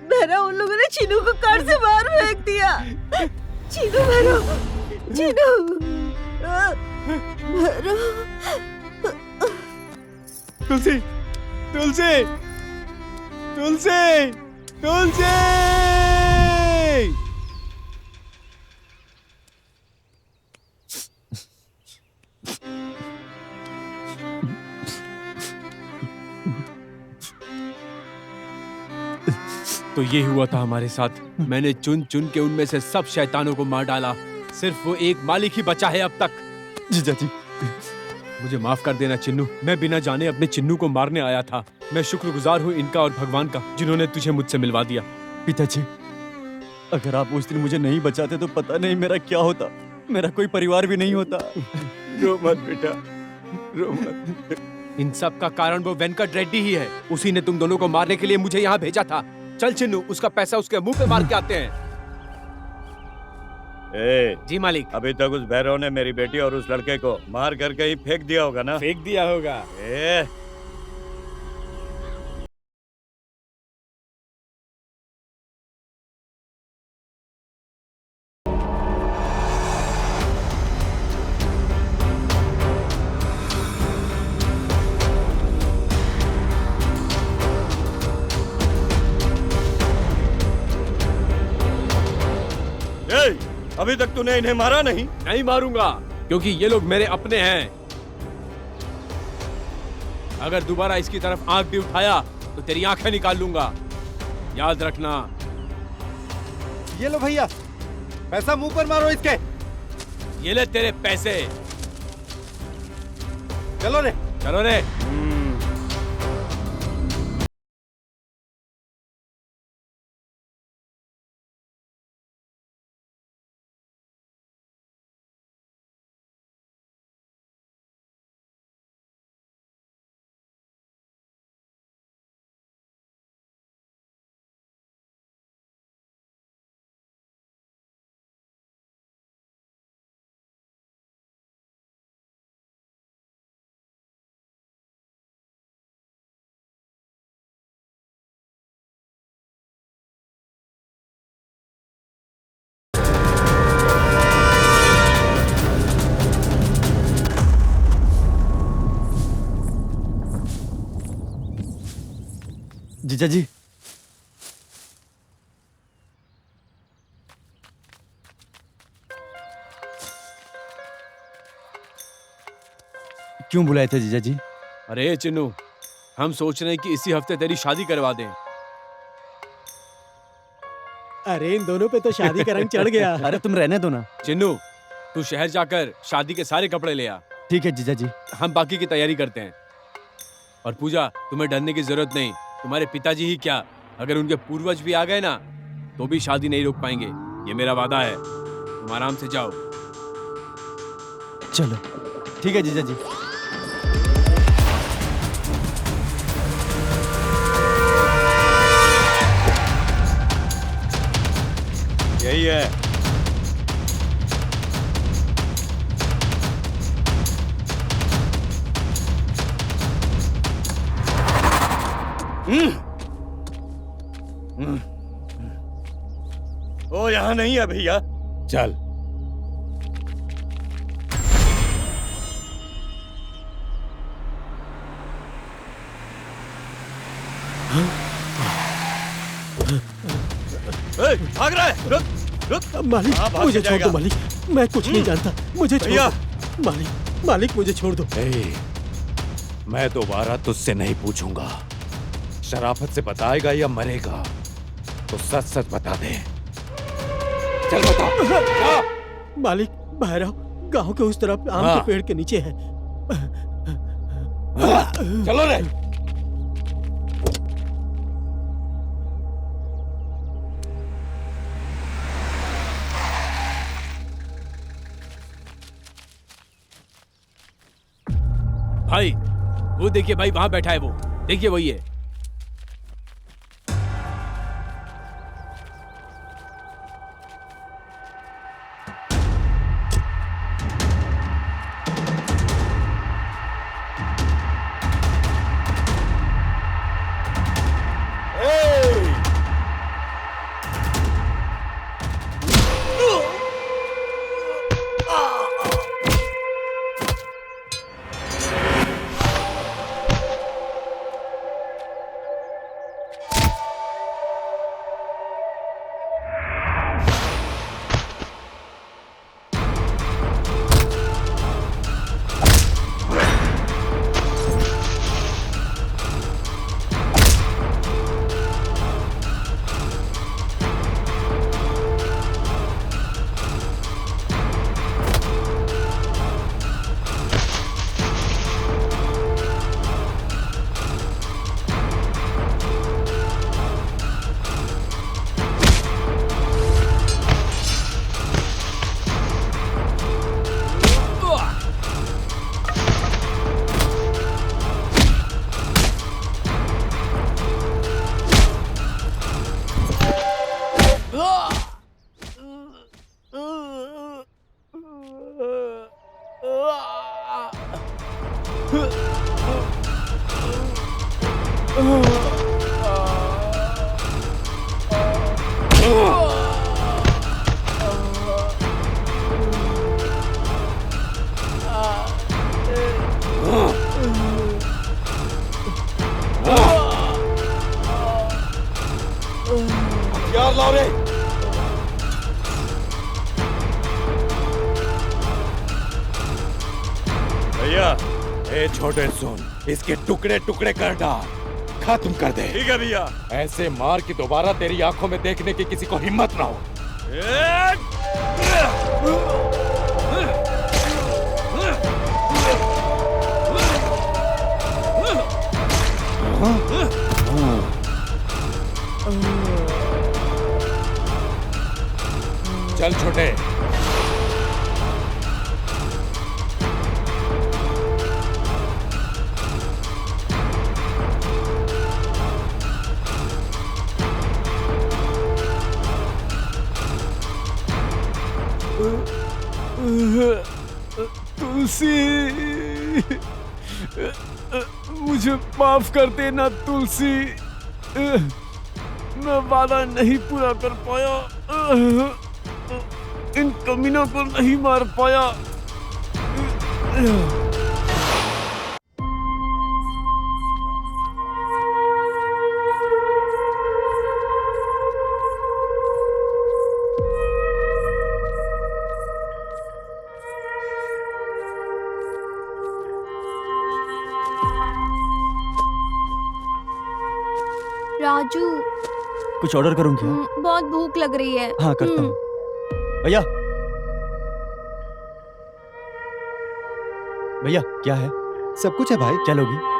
भैरव उन लोगों ने चिन्नू को कार से बाहर फेंक दिया। चिन्नू भैरव, चिन्नू भैरव। तुलसी तुलसी तुलसी तुलसी तो ये हुआ था हमारे साथ। मैंने चुन चुन के उनमें से सब शैतानों को मार डाला, सिर्फ वो एक मालिक ही बचा है अब तक। जीजा जी, मुझे माफ कर देना चिन्नू, मैं बिना जाने अपने चिन्नू को मारने आया था। मैं शुक्रगुजार हूँ इनका और भगवान का जिन्होंने तुझे मुझसे मिलवा दिया। पिताजी, अगर आप उस दिन मुझे नहीं बचाते तो पता नहीं मेरा क्या होता, मेरा कोई परिवार भी नहीं होता। रो मत बेटा, रो मत। इन सब का कारण वो वेंकट रेड्डी ही है। उसी ने तुम दोनों को मारने के लिए मुझे यहाँ भेजा था। चल चिन्नू, उसका पैसा उसके मुंह पे मार के आते हैं। जी मालिक। अभी तक उस भैरव ने मेरी बेटी और उस लड़के को मार कर कहीं फेंक दिया होगा ना? फेंक दिया होगा। अभी तक तूने इन्हें मारा नहीं? नहीं मारूंगा, क्योंकि ये लोग मेरे अपने हैं। अगर दोबारा इसकी तरफ आंख भी उठाया तो तेरी आंखें निकाल लूंगा, याद रखना। ये लो भैया, पैसा मुंह पर मारो इसके। ये ले तेरे पैसे। चलो रे, चलो रे। जीजा जी, क्यों बुलाए थे जीजा जी? अरे चिन्नू, हम सोच रहे हैं कि इसी हफ्ते तेरी शादी करवा दें। अरे इन दोनों पे तो शादी का रंग चढ़ गया। अरे तुम रहने दो ना। चिन्नू, तू शहर जाकर शादी के सारे कपड़े ले आ। ठीक है जीजा जी। हम बाकी की तैयारी करते हैं। और पूजा, तुम्हें डरने की जरूरत नहीं। तुम्हारे पिताजी ही क्या, अगर उनके पूर्वज भी आ गए ना तो भी शादी नहीं रोक पाएंगे। ये मेरा वादा है। तुम आराम से जाओ। चलो ठीक है जीजा जी। यही है। वो यहाँ नहीं है भैया। चल। भाग रहा है। रुक रुक। मालिक मुझे छोड़ दो मालिक, मैं कुछ नहीं जानता, मुझे छोड़ भैया। दो मालिक, मालिक मुझे छोड़ दो। मैं दोबारा तुझसे नहीं पूछूंगा। शराफत से बताएगा या मरेगा तो सच सच बता दे। चल बता। मालिक भैरव गांव के उस तरफ आम के पेड़ के नीचे है। चलो रे। भाई वो देखिए, भाई वहां बैठा है वो, देखिए वही है। यार लाओ रे। भैया ए छोटे सुन, इसके टुकड़े टुकड़े कर डाल, खत्म कर दे। ठीक है भैया। ऐसे मार कि दोबारा तेरी आंखों में देखने की किसी को हिम्मत ना हो। चल छोटे। तुलसी, मुझे माफ कर देना तुलसी। मैं वादा नहीं पूरा कर पाया, इन कमीनों को नहीं मार पाया। राजू कुछ ऑर्डर करूं क्या? बहुत भूख लग रही है। हाँ करता हूँ। भैया भैया क्या है? सब कुछ है भाई। क्या लोगी?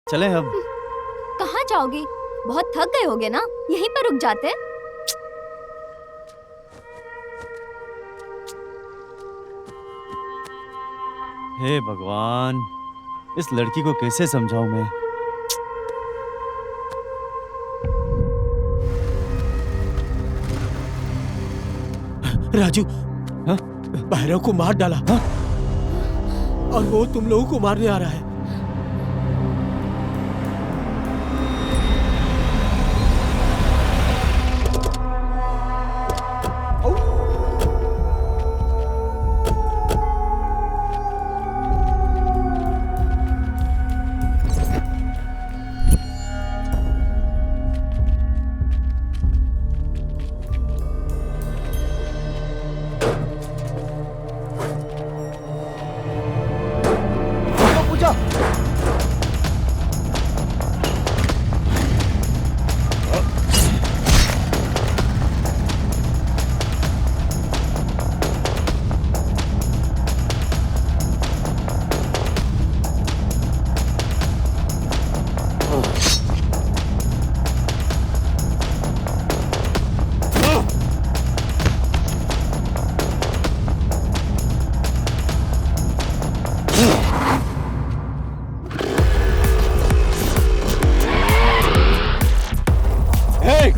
चलें अब? कहाँ जाओगे? बहुत थक गए होगे ना, यहीं पर रुक जाते। हे भगवान, इस लड़की को कैसे समझाऊं मैं? राजू, हाँ? भैरव को मार डाला। हाँ? और वो तुम लोगों को मारने आ रहा है।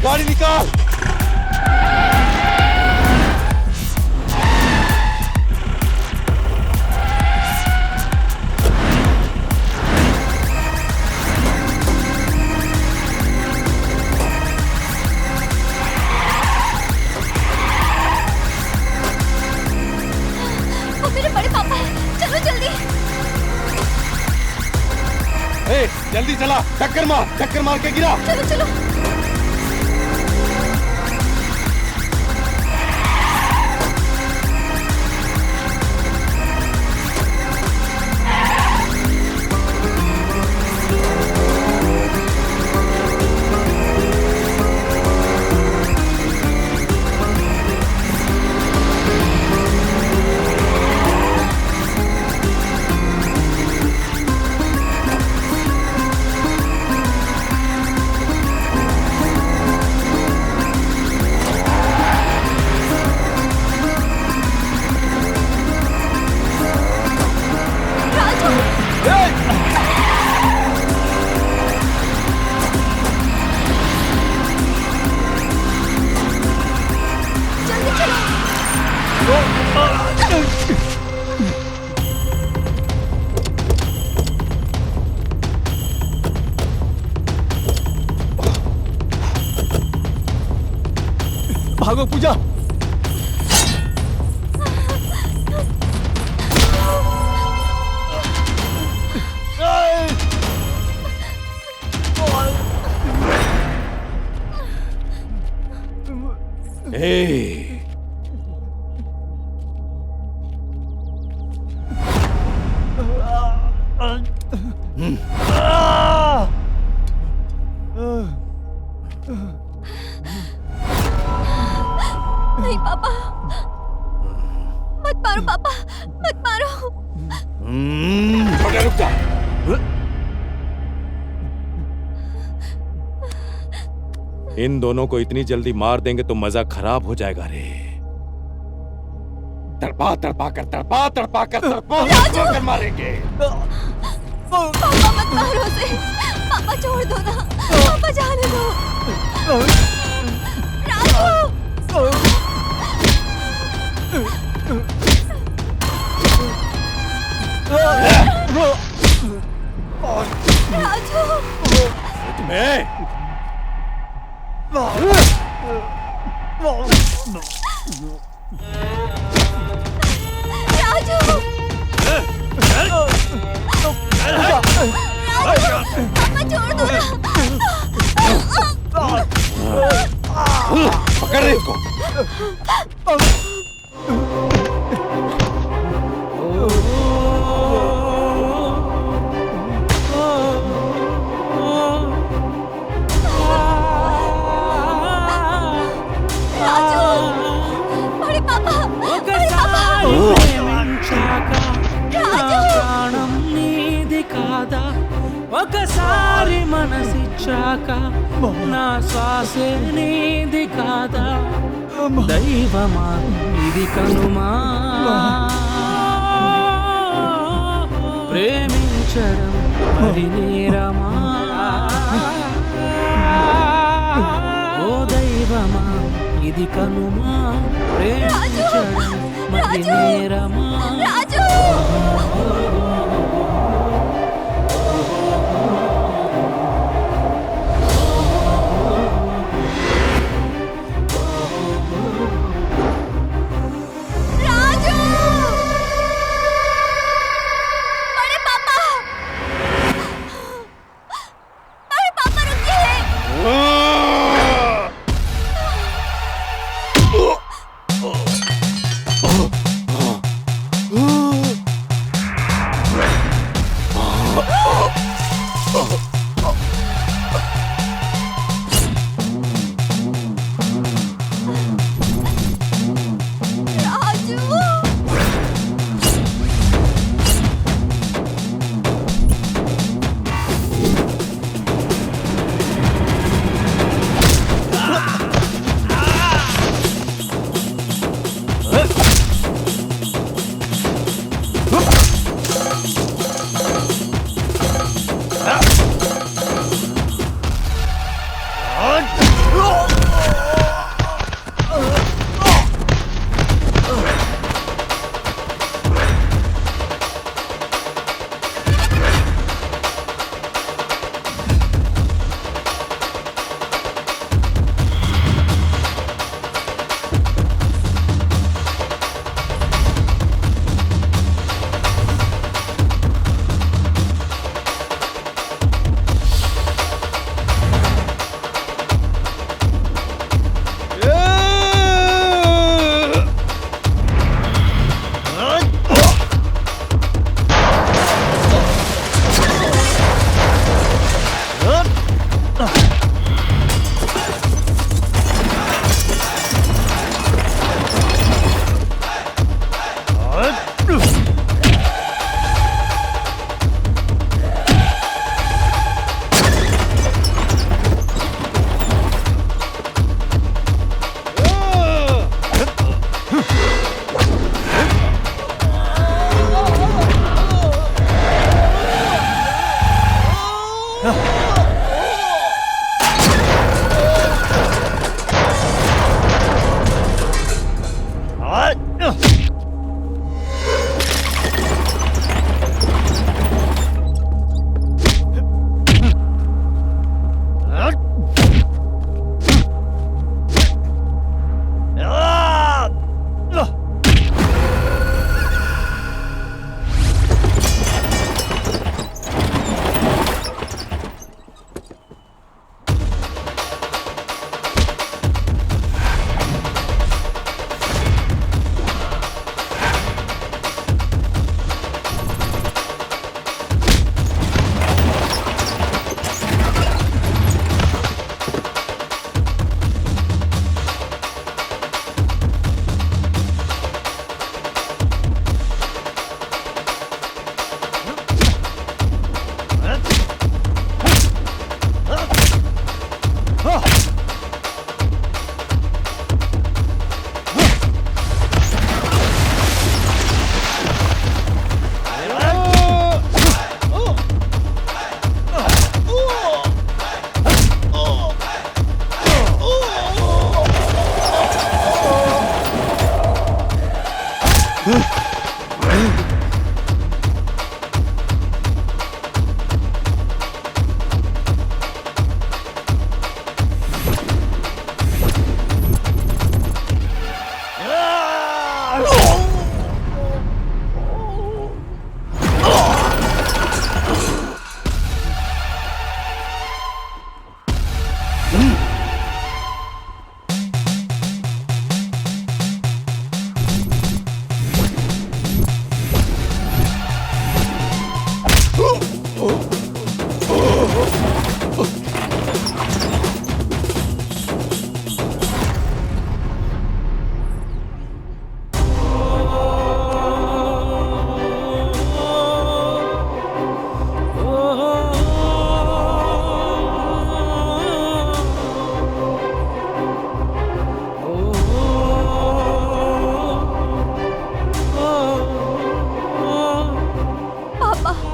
गाड़ी निकाल। वो मेरे बड़े पापा हैं, चलो जल्दी। जल्दी चला, टक्कर मार के गिरा। चलो चलो। भागो पूजा। नहीं पापा, मत मारो पापा, मत मारो। रुक जा। इन दोनों को इतनी जल्दी मार देंगे तो मजा खराब हो जाएगा रे। तड़पा कर मारेंगे। पापा मत मारो उसे, पापा छोड़ दो ना, पापा जाने दो। राजू, राजू, राजू, पापा छोड़ दो ना। पकड़ रहे इसको। बड़े पापा, ఒకసారి మనసిచ్చాక నా శ్వాసే నీది కాదా దైవమా ఇది కనుమా ప్రేమించడం మరి నేరమా ఓ దైవమా ఇది కనుమా ప్రేమించడం మరి నేరమా पापा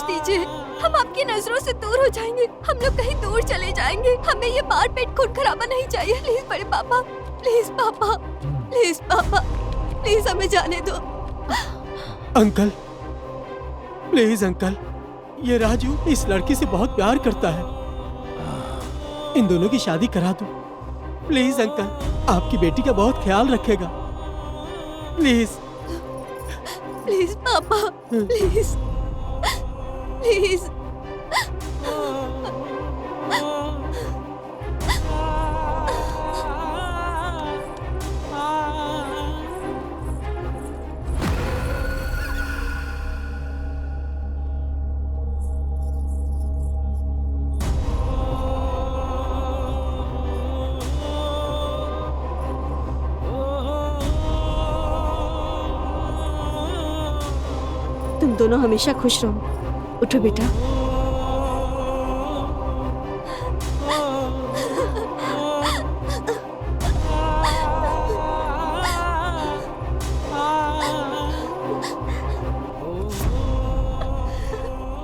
दीजिए। हम आपकी नजरों से दूर हो जाएंगे, हम लोग कहीं दूर चले जाएंगे। हमें ये मार पेट खून खराबा नहीं चाहिए। प्लीज बड़े पापा, प्लीज पापा, प्लीज पापा, प्लीज हमें जाने दो। अंकल, प्लीज अंकल, ये राजू इस लड़की से बहुत प्यार करता है। इन दोनों की शादी करा दो प्लीज अंकल, आपकी बेटी का बहुत ख्याल रखेगा। प्लीज प्लीज पापा, प्लीज प्लीज। तुम दोनों हमेशा खुश रहो। उठो बेटा।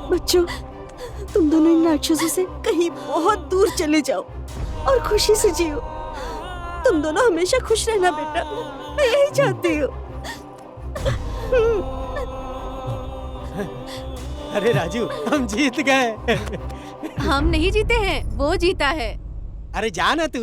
बच्चों, तुम दोनों इन राक्षसों से कहीं बहुत दूर चले जाओ और खुशी से जियो। तुम दोनों हमेशा खुश रहना बेटा, मैं यही चाहती हूँ। अरे राजू, हम जीत गए। हम नहीं जीते हैं, वो जीता है। अरे जाना तू।